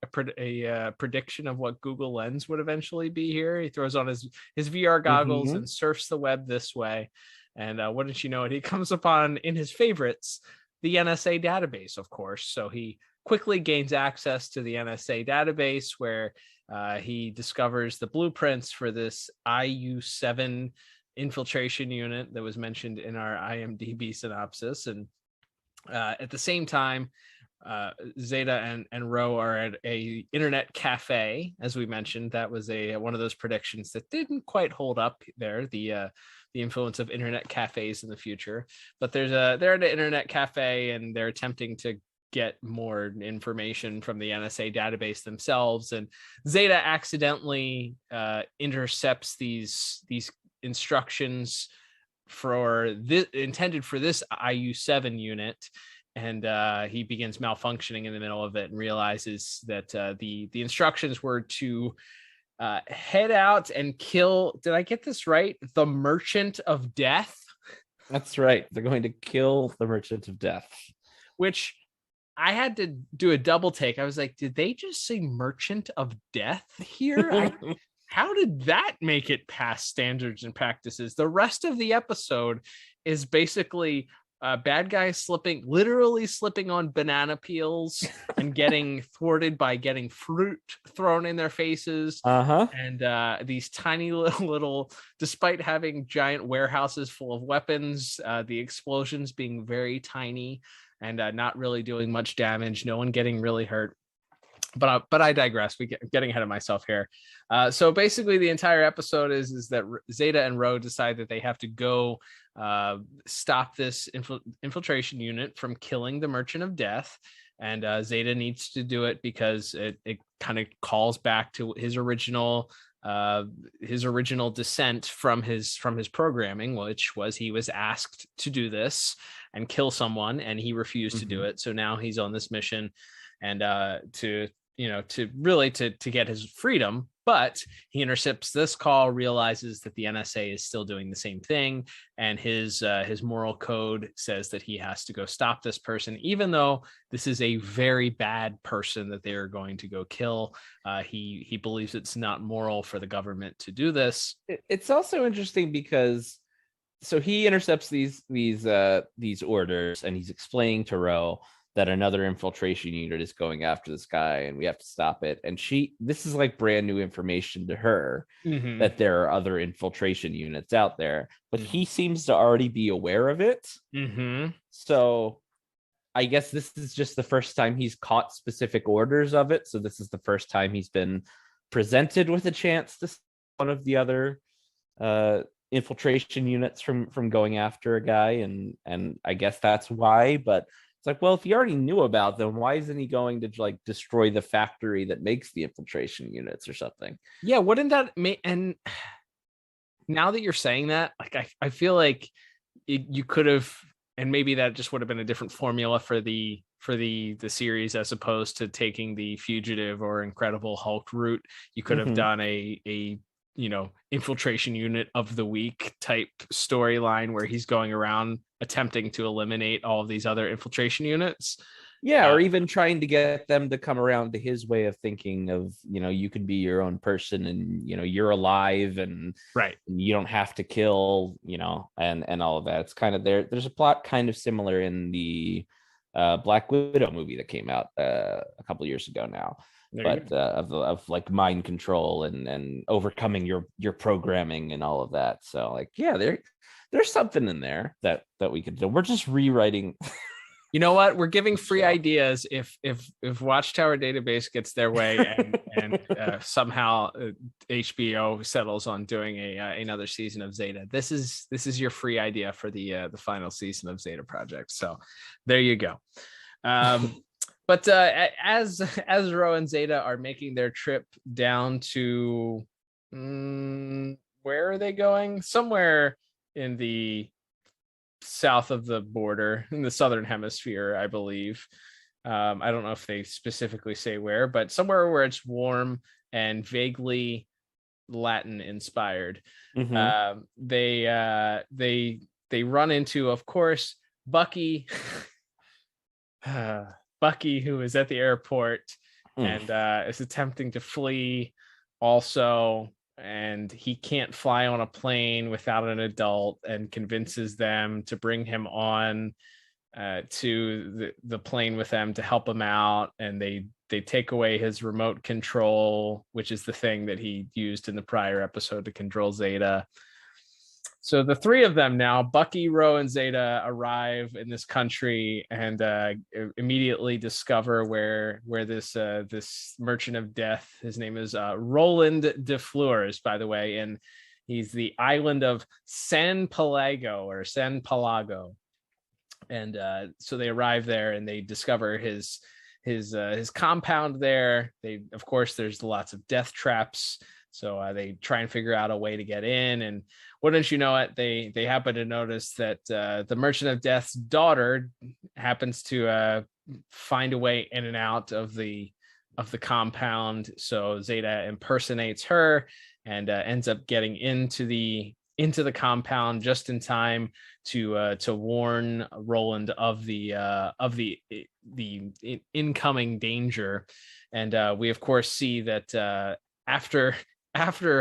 prediction of what Google Lens would eventually be here. He throws on his VR goggles and surfs the web this way. And wouldn't you know it, he comes upon in his favorites the NSA database, of course. So he quickly gains access to the NSA database, where he discovers the blueprints for this IU-7 infiltration unit that was mentioned in our IMDb synopsis. And at the same time, Zeta and Ro are at a internet cafe, as we mentioned. That was one of those predictions that didn't quite hold up there, the influence of internet cafes in the future. But they're at an internet cafe, and they're attempting to get more information from the NSA database themselves. And Zeta accidentally intercepts these instructions intended for this IU-7 unit, and he begins malfunctioning in the middle of it and realizes that the instructions were to head out and kill, did I get this right, the Merchant of Death? That's right. They're going to kill the Merchant of Death. Which I had to do a double take. I was like, did they just say Merchant of Death here? How did that make it past standards and practices? The rest of the episode is basically bad guys literally slipping on banana peels and getting thwarted by getting fruit thrown in their faces. And these tiny little, despite having giant warehouses full of weapons, the explosions being very tiny and not really doing much damage, no one getting really hurt. But I digress. Getting ahead of myself here. So basically, the entire episode is that Zeta and Ro decide that they have to go stop this infiltration unit from killing the Merchant of Death, and Zeta needs to do it because it kind of calls back to his original descent from his programming, which was he was asked to do this and kill someone, and he refused to do it. So now he's on this mission, and to get his freedom. But he intercepts this call, realizes that the NSA is still doing the same thing, and his moral code says that he has to go stop this person, even though this is a very bad person that they are going to go kill. He believes it's not moral for the government to do this. It's also interesting because so he intercepts these orders, and he's explaining to Ro that another infiltration unit is going after this guy and we have to stop it. And this is like brand new information to her, that there are other infiltration units out there, but he seems to already be aware of it. So I guess this is just the first time he's caught specific orders of it. So this is the first time he's been presented with a chance to one of the other infiltration units from going after a guy. And I guess that's why, but it's like, well, if he already knew about them, why isn't he going to like destroy the factory that makes the infiltration units or something? Yeah, wouldn't that make? And now that you're saying that, like, I feel like you could have, and maybe that just would have been a different formula for the series as opposed to taking the Fugitive or Incredible Hulk route. You could have done a infiltration unit of the week type storyline where he's going around attempting to eliminate all of these other infiltration units. Yeah, or even trying to get them to come around to his way of thinking of, you could be your own person and, you're alive and right. you don't have to kill, and all of that. It's kind of there's a plot kind of similar in the Black Widow movie that came out a couple of years ago now. But of like mind control and overcoming your programming and all of that. So like, yeah, there's something in there that we could do. We're just rewriting. You know what? We're giving free ideas if Watchtower Database gets their way and somehow HBO settles on doing another season of Zeta. This is your free idea for the final season of Zeta Project. So there you go. But as Ro and Zeta are making their trip down to where are they going? Somewhere in the south of the border, in the southern hemisphere, I believe. I don't know if they specifically say where, but somewhere where it's warm and vaguely Latin inspired. Mm-hmm. They run into, of course, Bucky. Bucky, who is at the airport and is attempting to flee also, and he can't fly on a plane without an adult, and convinces them to bring him on to the plane with them to help him out. And they take away his remote control, which is the thing that he used in the prior episode to control Zeta. So the three of them now, Bucky, Ro, and Zeta, arrive in this country and immediately discover where this merchant of death, his name is Roland de Fleurs, by the way, and he's the island of San Pelago. And so they arrive there and they discover his compound there. Of course, there's lots of death traps. So they try and figure out a way to get in, and wouldn't you know it, they happen to notice that the Merchant of Death's daughter happens to find a way in and out of the compound. So Zeta impersonates her and ends up getting into the compound just in time to warn Roland of the incoming danger. And we of course see that after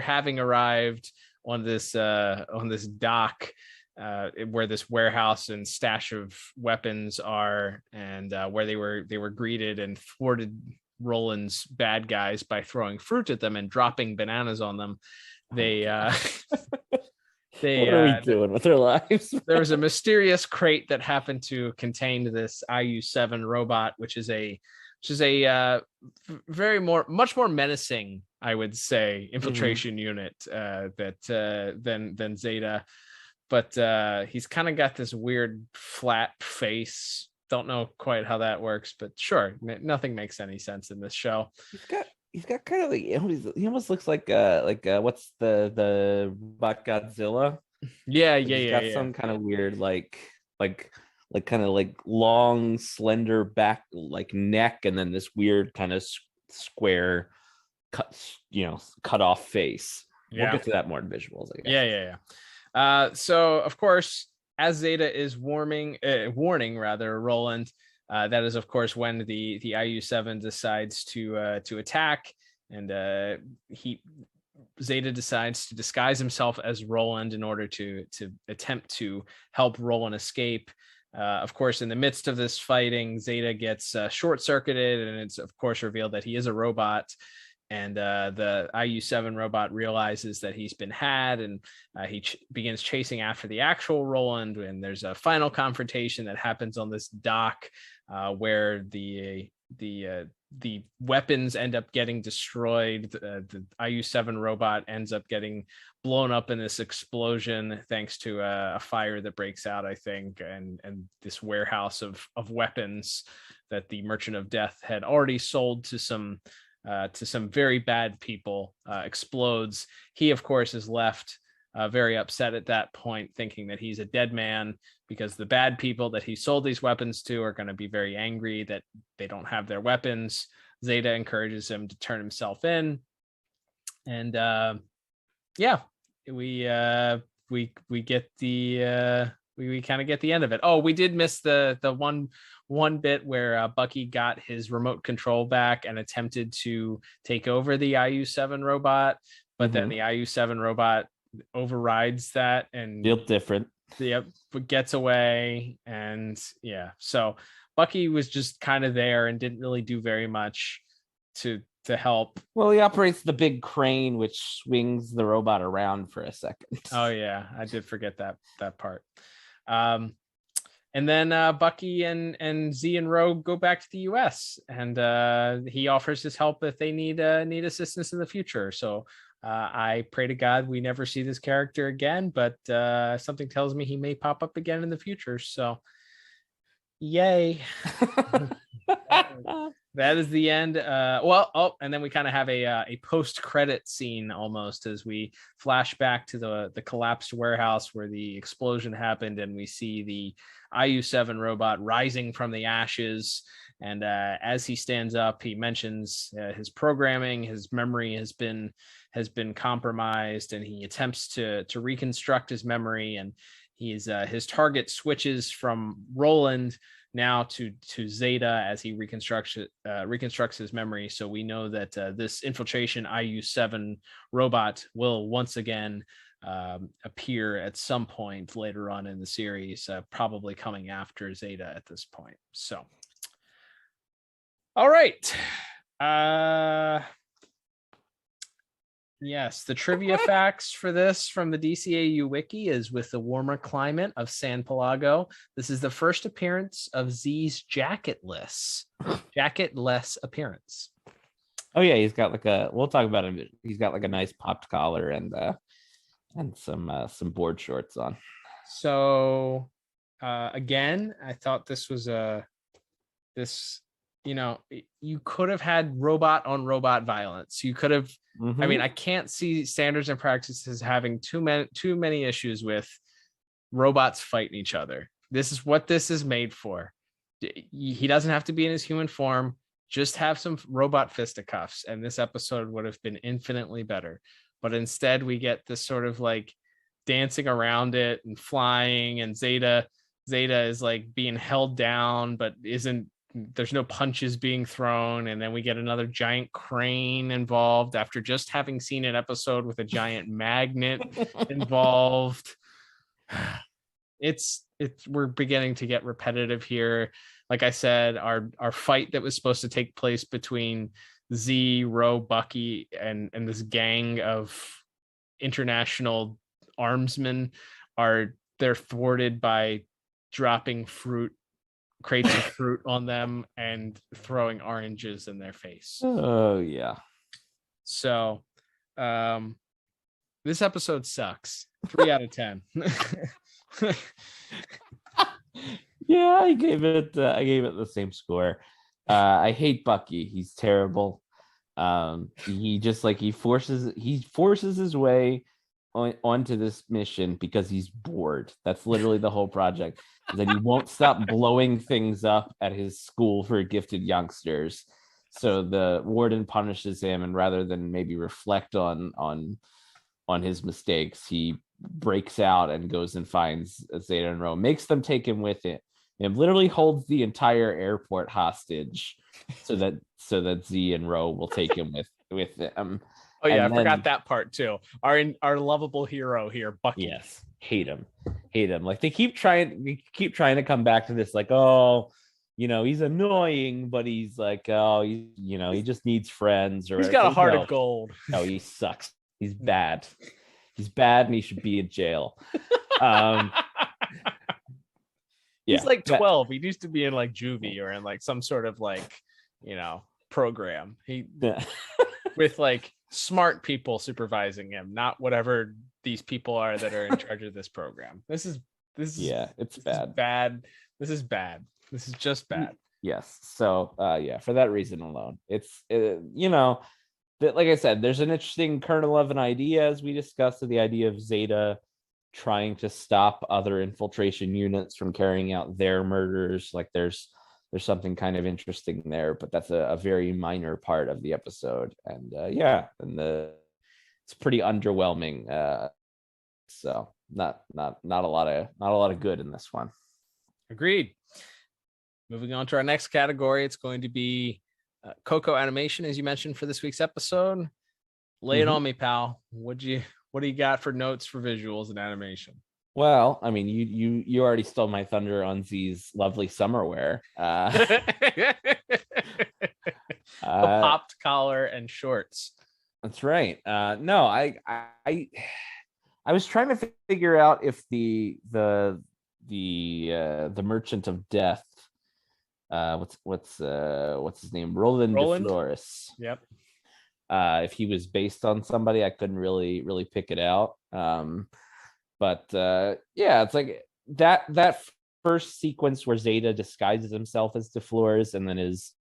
having arrived on this dock where this warehouse and stash of weapons are, and where they were greeted and thwarted Roland's bad guys by throwing fruit at them and dropping bananas on them, what are we doing with their lives? There was a mysterious crate that happened to contain this IU-7 robot, which is a much more menacing, I would say, infiltration unit than Zeta. But he's kind of got this weird flat face. Don't know quite how that works, but sure, nothing makes any sense in this show. He's got kind of like, he almost looks like what's the Bot Godzilla? Yeah, He's got some kind of weird like kind of like long, slender back, like neck, and then this weird kind of square cut off face. We'll get to that more in visuals, I guess. Yeah. So of course, as Zeta is warning Roland, that is of course when the IU-7 decides to attack, and Zeta decides to disguise himself as Roland in order to attempt to help Roland escape. Of course, in the midst of this fighting, Zeta gets short-circuited, and it's of course revealed that he is a robot. And the IU-7 robot realizes that he's been had, and he begins chasing after the actual Roland. And there's a final confrontation that happens on this dock where the weapons end up getting destroyed. The IU-7 robot ends up getting blown up in this explosion thanks to a fire that breaks out, I think, and this warehouse of weapons that the Merchant of Death had already sold to some very bad people explodes. He, of course, is left very upset at that point, thinking that he's a dead man because the bad people that he sold these weapons to are going to be very angry that they don't have their weapons. Zeta encourages him to turn himself in, and we get the we kind of get the end of it. Oh, we did miss the one bit where Bucky got his remote control back and attempted to take over the IU-7 robot, but then the IU-7 robot overrides that and Built different. Gets away. And yeah, so Bucky was just kind of there and didn't really do very much to help. Well, he operates the big crane which swings the robot around for a second. Oh yeah, I did forget that part. And then Bucky and Z and Ro go back to the US, and he offers his help if they need assistance in the future. So I pray to God we never see this character again, but something tells me he may pop up again in the future. So yay. That is the end. And then we kind of have a post-credit scene almost as we flash back to the collapsed warehouse where the explosion happened, and we see the IU-7 robot rising from the ashes. And as he stands up, he mentions his programming, his memory has been compromised, and he attempts to reconstruct his memory. And his target switches from Roland now to Zeta as he reconstructs his memory. So we know that this infiltration IU-7 robot will once again appear at some point later on in the series, probably coming after Zeta at this point. So, all right. Yes, the trivia facts for this from the DCAU wiki is: with the warmer climate of San Pelago, this is the first appearance of Z's jacketless appearance. Oh yeah, he's got we'll talk about him. He's got like a nice popped collar and some board shorts on. So again, I thought this was you could have had robot on robot violence. You could have. I mean, I can't see standards and practices having too many issues with robots fighting each other. This is what this is made for. He doesn't have to be in his human form. Just have some robot fisticuffs, and this episode would have been infinitely better. But instead, we get this sort of like dancing around it and flying, and Zeta is like being held down, but there's no punches being thrown. And then we get another giant crane involved after just having seen an episode with a giant magnet involved. We're beginning to get repetitive here. Like I said, our fight that was supposed to take place between Z, Ro, Bucky, and this gang of international armsmen they're thwarted by dropping crates of fruit on them and throwing oranges in their face. Oh yeah. So this episode sucks. 3 out of 10. Yeah, I gave it the same score. I hate Bucky. He's terrible. He just he forces his way onto this mission because he's bored. That's literally the whole project. That he won't stop blowing things up at his school for gifted youngsters. So the warden punishes him, and rather than maybe reflect on his mistakes, he breaks out and goes and finds Zeta and Ro, makes them take him with it, and literally holds the entire airport hostage so that Z and Ro will take him with them. Oh yeah, I forgot that part too. Our lovable hero here, Bucky. Yes, hate him. Like they keep trying to come back to this, like, oh, he's annoying, but he's like, oh, he just needs friends. Or he's got a heart of gold. No, he sucks. He's bad. He's bad, and he should be in jail. Yeah, he's like 12. He needs to be in like juvie or in like some sort of program. With like smart people supervising him, not whatever these people are that are in charge of this program. This is it's bad. Bad. This is bad. This is just bad. Yes. So for that reason alone, it's that, like I said, there's an interesting kernel of an idea, as we discussed, of the idea of Zeta trying to stop other infiltration units from carrying out their murders. Like there's something kind of interesting there, but that's a very minor part of the episode. And it's pretty underwhelming. So not a lot of good in this one. Agreed. Moving on to our next category, it's going to be Coco animation, as you mentioned for this week's episode. Lay it on me, pal. What do you got for notes for visuals and animation? Well, I mean, you already stole my thunder on Z's lovely summer wear. The popped collar and shorts. That's right. No, I was trying to figure out if the Merchant of Death, what's his name, Roland de Flores. Yep. If he was based on somebody, I couldn't really pick it out. But yeah, it's like that first sequence where Zeta disguises himself as de Flores and then is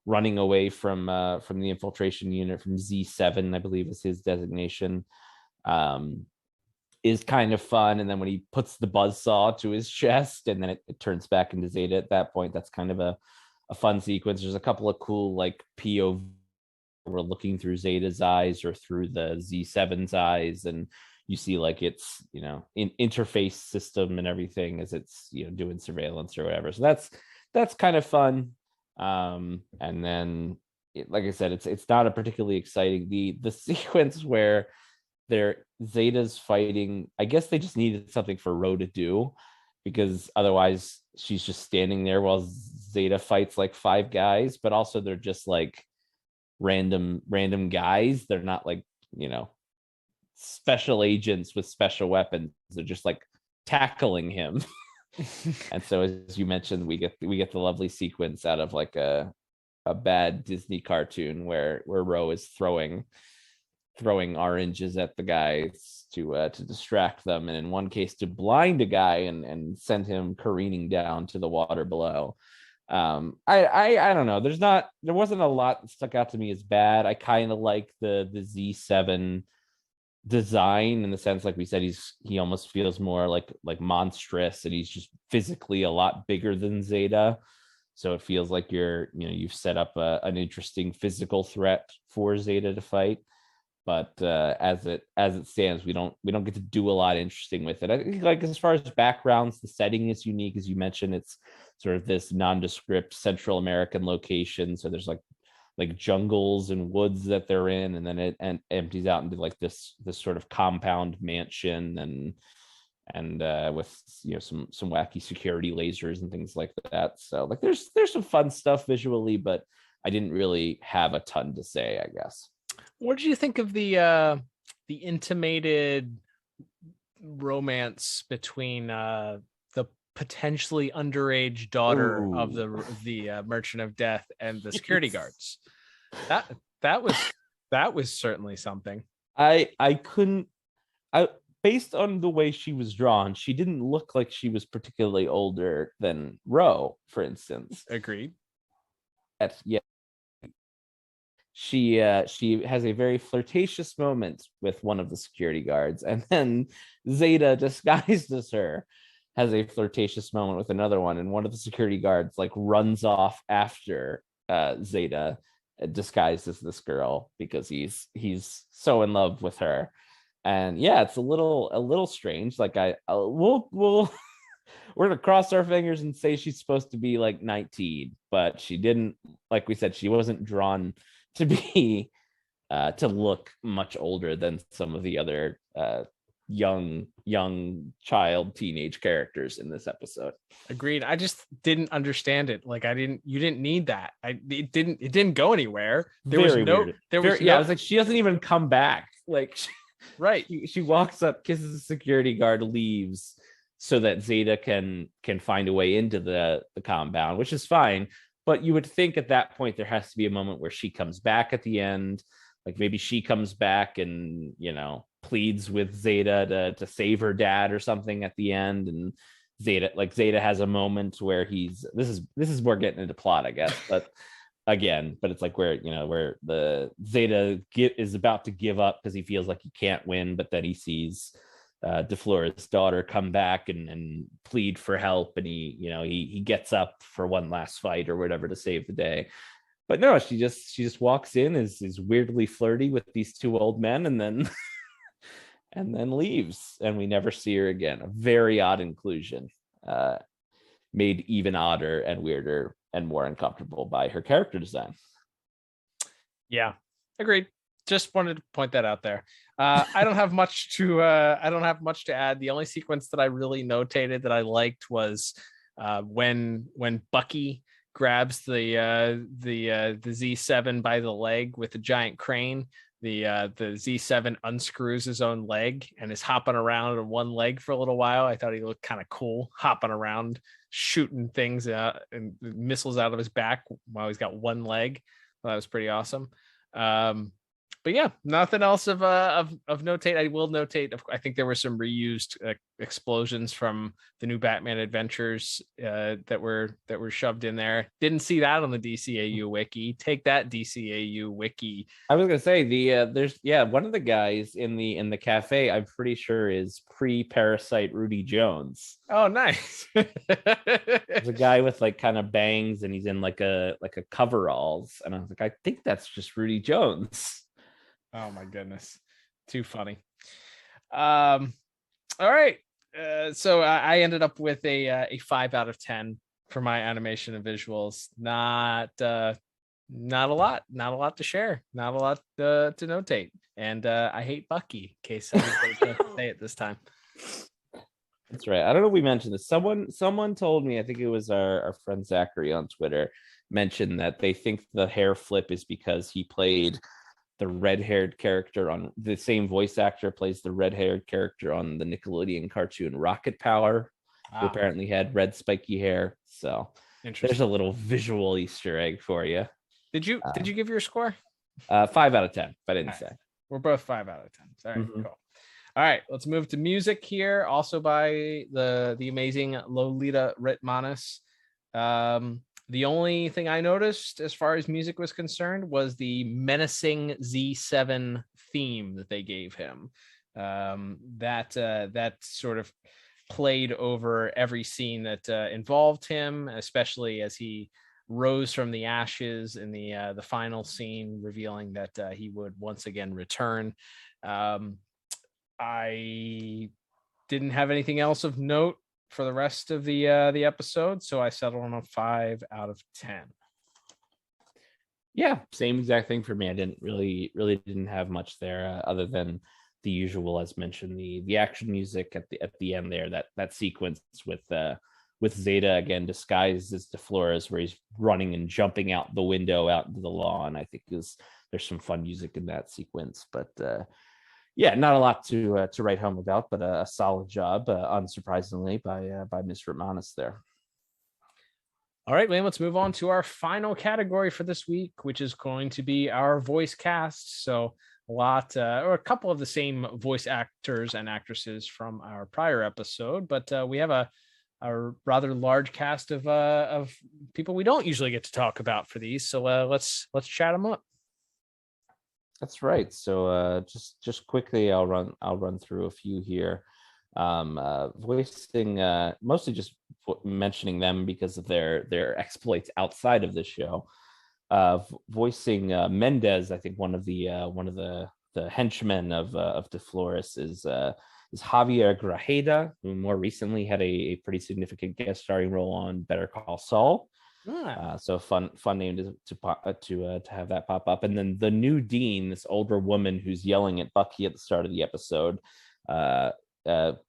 running away from the infiltration unit from Z7, I believe is his designation, is kind of fun. And then when he puts the buzzsaw to his chest and then it turns back into Zeta at that point, that's kind of a fun sequence. There's a couple of cool like POV. We're looking through Zeta's eyes or through the Z7's eyes, and you see like it's, you know, in interface system and everything as it's, you know, doing surveillance or whatever. So that's kind of fun. And then like I said, it's not a particularly exciting, the sequence where Zeta's fighting. I guess they just needed something for Ro to do, because otherwise she's just standing there while Zeta fights like 5 guys, but also they're just like random guys. They're not like, you know, special agents with special weapons. They're just like tackling him. And so as you mentioned, we get the lovely sequence out of like a bad Disney cartoon where Ro is throwing oranges at the guys to distract them, and in one case to blind a guy and send him careening down to the water below. I don't know. There wasn't a lot that stuck out to me as bad. I kind of like the Z7 design in the sense, like we said, he almost feels more like monstrous, and he's just physically a lot bigger than Zeta. So it feels like you've set up an interesting physical threat for Zeta to fight. But as it stands, we don't get to do a lot interesting with it. I think, like, as far as backgrounds, the setting is unique, as you mentioned. It's sort of this nondescript Central American location. So there's like jungles and woods that they're in, and then it empties out into like this sort of compound mansion and with, you know, some wacky security lasers and things like that. So like there's some fun stuff visually, but I didn't really have a ton to say, I guess. What did you think of the intimated romance between the potentially underage daughter of the Merchant of Death and the security guards? That was certainly something. Based on the way she was drawn, she didn't look like she was particularly older than Ro, for instance. Agreed. Yeah. She has a very flirtatious moment with one of the security guards, and then Zeta, disguised as her, has a flirtatious moment with another one, and one of the security guards like runs off after Zeta, disguised as this girl, because he's so in love with her. And yeah, it's a little strange. Like we'll we're gonna cross our fingers and say she's supposed to be like 19, but she didn't, like we said, she wasn't drawn to be to look much older than some of the other young child teenage characters in this episode. Agreed. I just didn't understand it. Like you didn't need that. It didn't go anywhere. I was like, she doesn't even come back. Like, right. She walks up, kisses the security guard, leaves, so that Zeta can find a way into the compound, which is fine. But you would think at that point there has to be a moment where she comes back at the end. Like maybe she comes back and, you know, pleads with Zeta to save her dad or something at the end. And Zeta has a moment where this is more getting into plot, I guess. But it's like where the Zeta is about to give up because he feels like he can't win, but then he sees de Flores' daughter come back and plead for help, and he gets up for one last fight or whatever to save the day. But no, she just walks in, is weirdly flirty with these two old men, and then and then leaves, and we never see her again. A very odd inclusion, made even odder and weirder and more uncomfortable by her character design. Yeah, agreed. Just wanted to point that out there. I don't have much to add. The only sequence that I really notated that I liked was when Bucky grabs the Z7 by the leg with a giant crane. The Z7 unscrews his own leg and is hopping around on one leg for a little while. I thought he looked kind of cool, hopping around, shooting things out and missiles out of his back while he's got one leg. Well, that was pretty awesome. But yeah, nothing else of notate. I will notate, I think there were some reused explosions from the new Batman Adventures that were shoved in there. Didn't see that on the DCAU wiki. Take that, DCAU wiki. I was gonna say there's one of the guys in the cafe, I'm pretty sure is pre-Parasite Rudy Jones. Oh, nice. There's a guy with like kind of bangs, and he's in like a coveralls, and I was like, I think that's just Rudy Jones. Oh my goodness, too funny. All right, so I ended up with a 5 out of 10 for my animation and visuals. Not a lot to share, not a lot to notate, and I hate Bucky. In case anybody doesn't say it this time. That's right. I don't know if we mentioned this. Someone told me, I think it was our friend Zachary on Twitter, mentioned that they think the hair flip is because he played the red-haired character on the same voice actor plays the red-haired character on the Nickelodeon cartoon Rocket Power, who apparently had red spiky hair. So there's a little visual Easter egg for you. Did you give your score? 5 out of 10, if I didn't say. We're both 5 out of 10. All right, cool. All right, let's move to music here, also by the amazing Lolita Ritmanis. The only thing I noticed as far as music was concerned was the menacing Z7 theme that they gave him. That sort of played over every scene that involved him, especially as he rose from the ashes in the final scene, revealing that he would once again return. I didn't have anything else of note for the rest of the episode, so I settled on a 5 out of 10. Yeah, same exact thing for me. I didn't really didn't have much there other than the usual, as mentioned, the action music at the end there, that sequence with Zeta again disguised as DeFlores, where he's running and jumping out the window out into the lawn. I think there's some fun music in that sequence, but yeah, not a lot to write home about, but a solid job, unsurprisingly, by Ms. Ritmanis there. All right, Liam, let's move on to our final category for this week, which is going to be our voice cast. So a couple of the same voice actors and actresses from our prior episode, but we have a rather large cast of people we don't usually get to talk about for these. So let's chat them up. That's right. So just quickly, I'll run through a few here. Voicing, mostly just mentioning them because of their exploits outside of the show. Voicing Mendez, I think one of the henchmen of DeFlores is Javier Grajeda, who more recently had a pretty significant guest starring role on Better Call Saul. So fun name to have that pop up. And then the new Dean, this older woman who's yelling at Bucky at the start of the episode,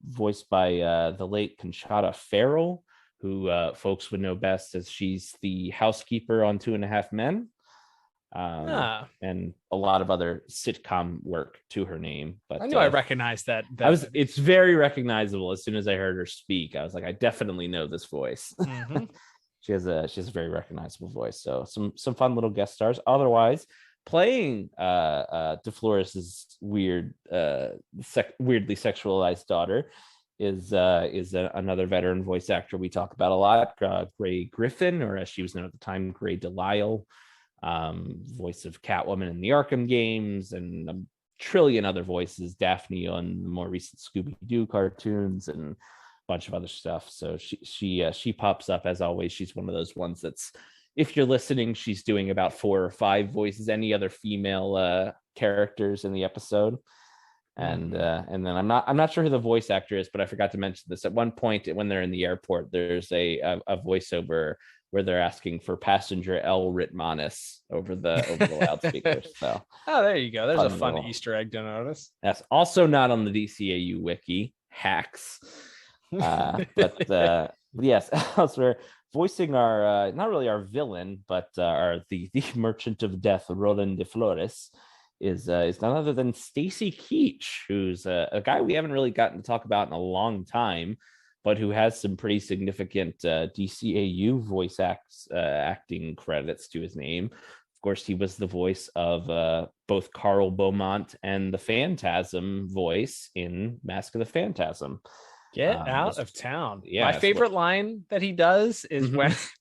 voiced by the late Conchata Farrell, who folks would know best as she's the housekeeper on 2.5 Men, and a lot of other sitcom work to her name. But I knew I recognized that. It's very recognizable. As soon as I heard her speak, I was like, I definitely know this voice. Mm-hmm. She has a very recognizable voice. So some fun little guest stars. Otherwise, playing DeFlores' weirdly sexualized daughter is another veteran voice actor we talk about a lot, Gray Griffin, or as she was known at the time, Gray Delisle, voice of Catwoman in the Arkham games, and a trillion other voices, Daphne on the more recent Scooby-Doo cartoons, and bunch of other stuff. So she pops up as always. She's one of those ones that's, if you're listening, she's doing about 4 or 5 voices, any other female characters in the episode. And then I'm not sure who the voice actor is, but I forgot to mention this. At one point when they're in the airport, there's a voiceover where they're asking for passenger El Ritmanis over the loudspeakers. So there you go. There's a fun little Easter egg to notice. That's also not on the DCAU wiki. Hacks. But yes, elsewhere, voicing our not really our villain, but the merchant of death, Roland de Flores, is none other than Stacy Keach, who's a guy we haven't really gotten to talk about in a long time, but who has some pretty significant DCAU voice acting credits to his name. Of course, he was the voice of both Carl Beaumont and the Phantasm voice in Mask of the Phantasm. Get out of town. Yeah, my favorite line that he does is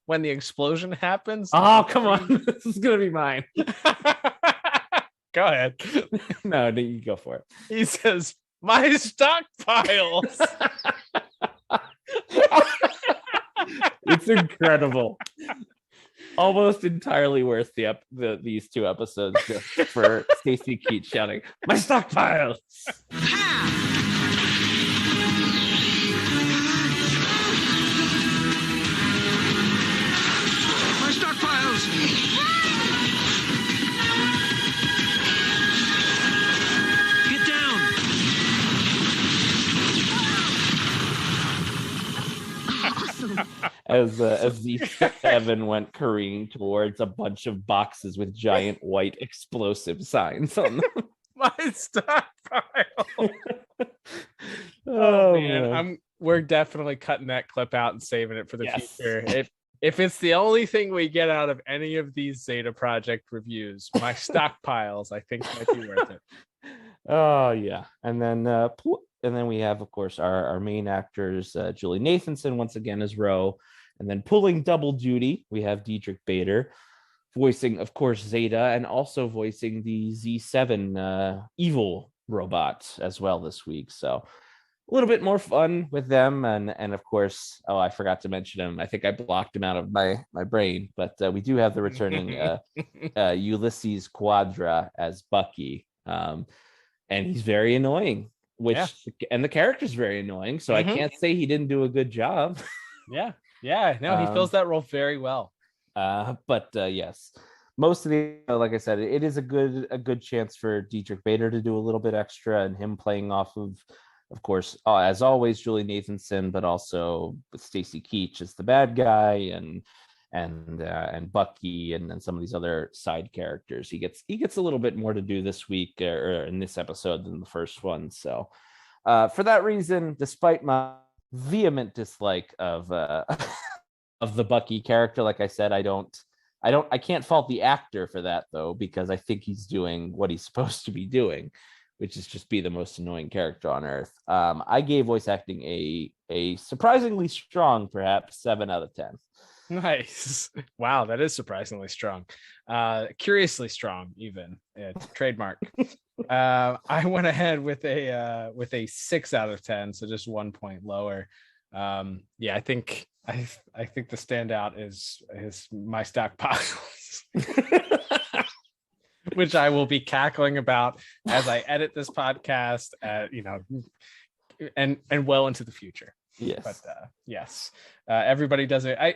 when the explosion happens. Oh, come on. This is going to be mine. Go ahead. No, you go for it. He says, my stockpiles. It's incredible. Almost entirely worth these two episodes just for Stacy Keach shouting, my stockpiles. My stockpiles. Get down. As Z7 went careening towards a bunch of boxes with giant white explosive signs on them. My stockpile. Oh man, we're definitely cutting that clip out and saving it for the future. If it's the only thing we get out of any of these Zeta Project reviews, my stockpiles, I think might be worth it. Oh yeah, and then we have, of course, our main actors, Julie Nathanson once again as Ro, and then pulling double duty, we have Dietrich Bader, voicing, of course, Zeta, and also voicing the Z7 evil robot as well this week. So a little bit more fun with them, and of course, I forgot to mention him. I think I blocked him out of my brain, but we do have the returning Ulysses Quadra as Bucky, and he's very annoying. And the character's very annoying, so I can't say he didn't do a good job. No, he fills that role very well. But yes, most of the, like I said, it is a good chance for Dietrich Bader to do a little bit extra, and him playing off of course, as always, Julie Nathanson, but also Stacy Keach as the bad guy, and Bucky, and then some of these other side characters. He gets a little bit more to do this week or in this episode than the first one. So for that reason, despite my vehement dislike of the Bucky character, like I said, I can't fault the actor for that though, because I think he's doing what he's supposed to be doing, which is just be the most annoying character on earth. I gave voice acting a surprisingly strong, perhaps 7 out of 10. Nice. Wow, that is surprisingly strong. Curiously strong, even. Trademark. I went ahead with a 6 out of 10, so just 1 point lower. I think the standout is my stockpiles. Which I will be cackling about as I edit this podcast, and well into the future. Yes, but yes, everybody does it. I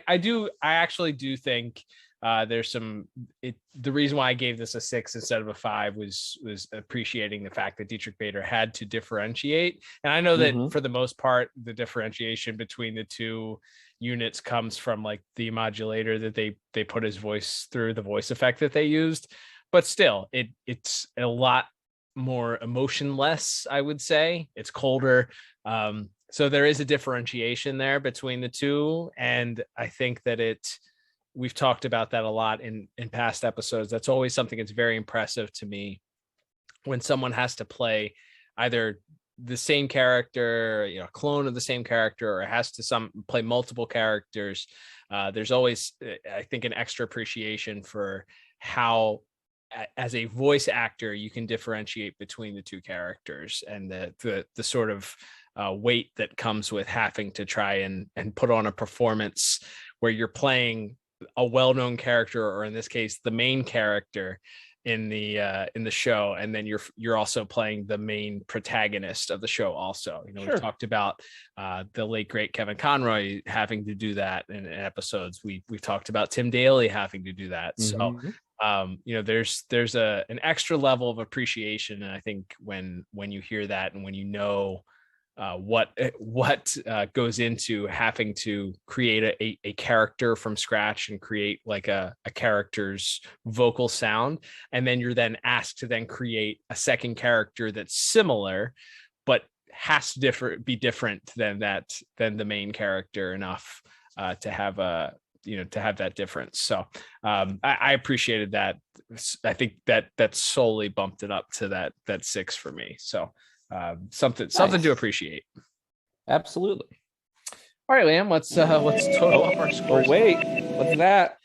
actually do think there's some. The reason why I gave this a 6 instead of a 5 was appreciating the fact that Dietrich Bader had to differentiate, and I know that for the most part, the differentiation between the two units comes from like the modulator that they put his voice through, the voice effect that they used. But still, it's a lot more emotionless, I would say. It's colder. So there is a differentiation there between the two. And I think that we've talked about that a lot in past episodes. That's always something that's very impressive to me when someone has to play either the same character, a clone of the same character, or has to play multiple characters. There's always, I think, an extra appreciation for how, as a voice actor, you can differentiate between the two characters, and the sort of weight that comes with having to try and put on a performance where you're playing a well-known character, or in this case, the main character, in the show, and then you're also playing the main protagonist of the show also. Sure. We've talked about the late great Kevin Conroy having to do that in episodes. We've talked about Tim Daly having to do that. Mhm. So there's an extra level of appreciation, and I think when you hear that and when you know what goes into having to create a character from scratch and create like a character's vocal sound, and then you're then asked to then create a second character that's similar but has to be different than the main character enough to have that difference. So I appreciated that. I think that solely bumped it up to that 6 for me. So something to appreciate. Absolutely. All right, Liam, let's total up our scores. Oh wait, what's that?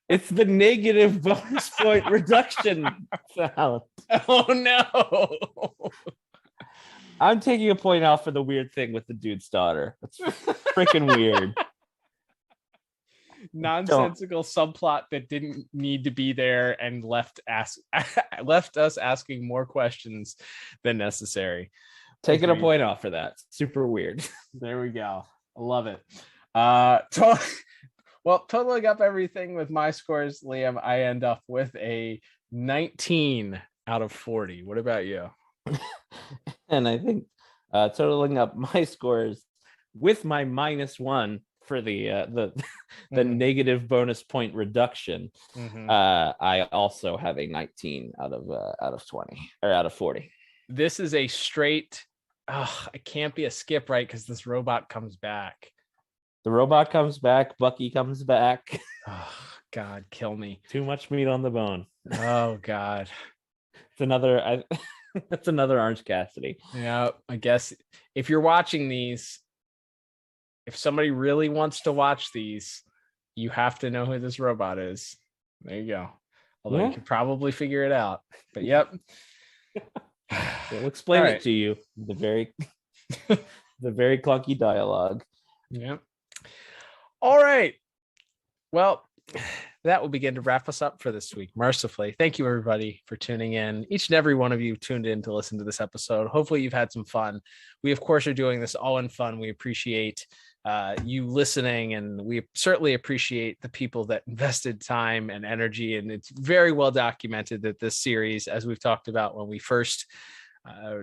It's the negative bonus point reduction sound. Oh no. I'm taking a point off for the weird thing with the dude's daughter. That's freaking weird. Nonsensical subplot that didn't need to be there and left us asking more questions than necessary. Taking a point off for that. Super weird. There we go. I love it. Totaling up everything with my scores, Liam, I end up with a 19 out of 40. What about you? And I think totaling up my scores with my -1 for the negative bonus point reduction, I also have a 19 out of 20 or out of 40. This is a straight. It can't be a skip, right? Because this robot comes back. The robot comes back. Bucky comes back. Oh God, kill me! Too much meat on the bone. Oh God, it's another. That's another Orange Cassidy. Yeah, I guess if you're watching these. If somebody really wants to watch these, you have to know who this robot is. There you go. Although you can probably figure it out. But yep. We'll explain it to you. The very clunky dialogue. Yep. All right. Well, that will begin to wrap us up for this week. Mercifully. Thank you, everybody, for tuning in. Each and every one of you tuned in to listen to this episode. Hopefully you've had some fun. We, of course, are doing this all in fun. We appreciate you listening, and we certainly appreciate the people that invested time and energy. And it's very well documented that this series, as we've talked about when we first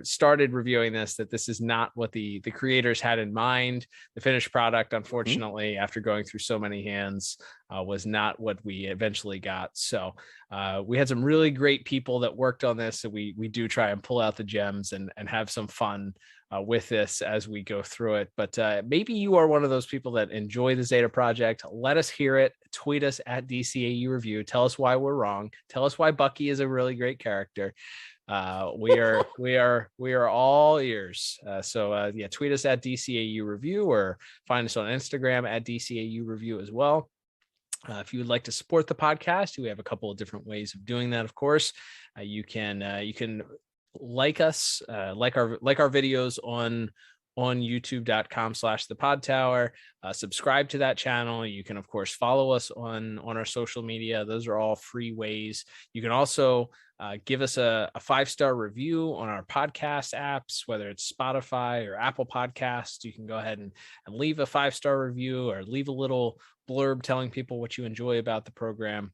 started reviewing that this is not what the creators had in mind. The finished product, unfortunately, after going through so many hands, was not what we eventually got. So we had some really great people that worked on this, so we do try and pull out the gems and have some fun with this as we go through it. But maybe you are one of those people that enjoy the Zeta project. Let us hear it. Tweet us at DCAU Review. Tell us why we're wrong. Tell us why Bucky is a really great character. We are all ears. So tweet us at DCAU Review, or find us on Instagram at DCAU Review as well. If you would like to support the podcast, we have a couple of different ways of doing that. Of course, you can like us, like our videos on youtube.com/thepodtower. Subscribe to that channel. You can, of course, follow us on our social media. Those are all free ways. You can also give us a 5-star review on our podcast apps, whether it's Spotify or Apple Podcasts. You can go ahead and leave a 5-star review, or leave a little blurb telling people what you enjoy about the program.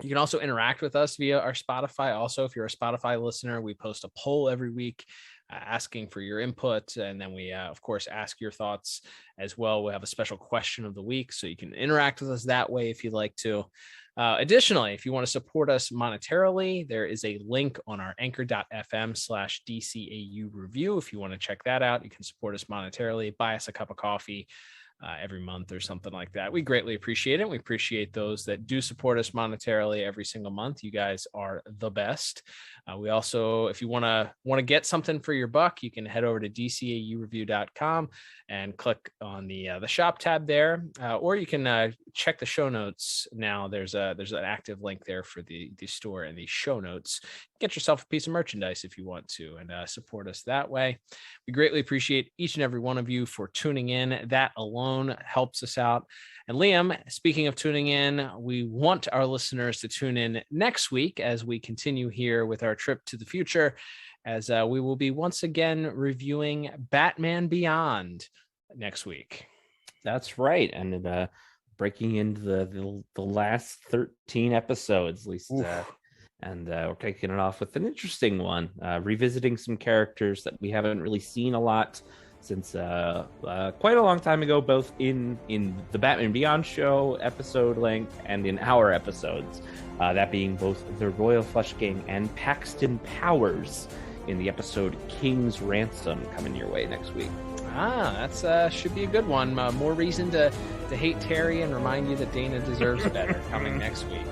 You can also interact with us via our Spotify. Also, if you're a Spotify listener, we post a poll every week asking for your input. And then we, of course, ask your thoughts as well. We have a special question of the week, so you can interact with us that way if you'd like to. Additionally, if you want to support us monetarily, there is a link on our anchor.fm/DCAU Review. If you want to check that out, you can support us monetarily, buy us a cup of coffee every month or something like that. We greatly appreciate it. We appreciate those that do support us monetarily every single month. You guys are the best. We also, if you want to get something for your buck, you can head over to DCAUreview.com and click on the shop tab there, or you can check the show notes. Now there's an active link there for the store and the show notes. get yourself a piece of merchandise if you want to, and support us that way. We greatly appreciate each and every one of you for tuning in. That alone helps us out. And Liam, speaking of tuning in, we want our listeners to tune in next week as we continue here with our trip to the future, as we will be once again reviewing Batman Beyond next week. That's right. And breaking into the last 13 episodes, at least. And we're taking it off with an interesting one, revisiting some characters that we haven't really seen a lot since quite a long time ago, both in the Batman Beyond show episode length and in our episodes, that being both the Royal Flush Gang and Paxton Powers in the episode King's Ransom, coming your way next week. That's should be a good one. More reason to hate Terry and remind you that Dana deserves better coming next week.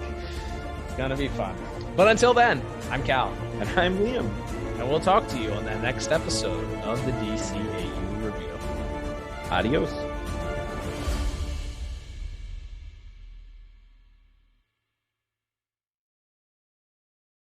It's gonna be fun. But until then, I'm Cal. And I'm Liam. And we'll talk to you on that next episode of the DCAU Review. Adios.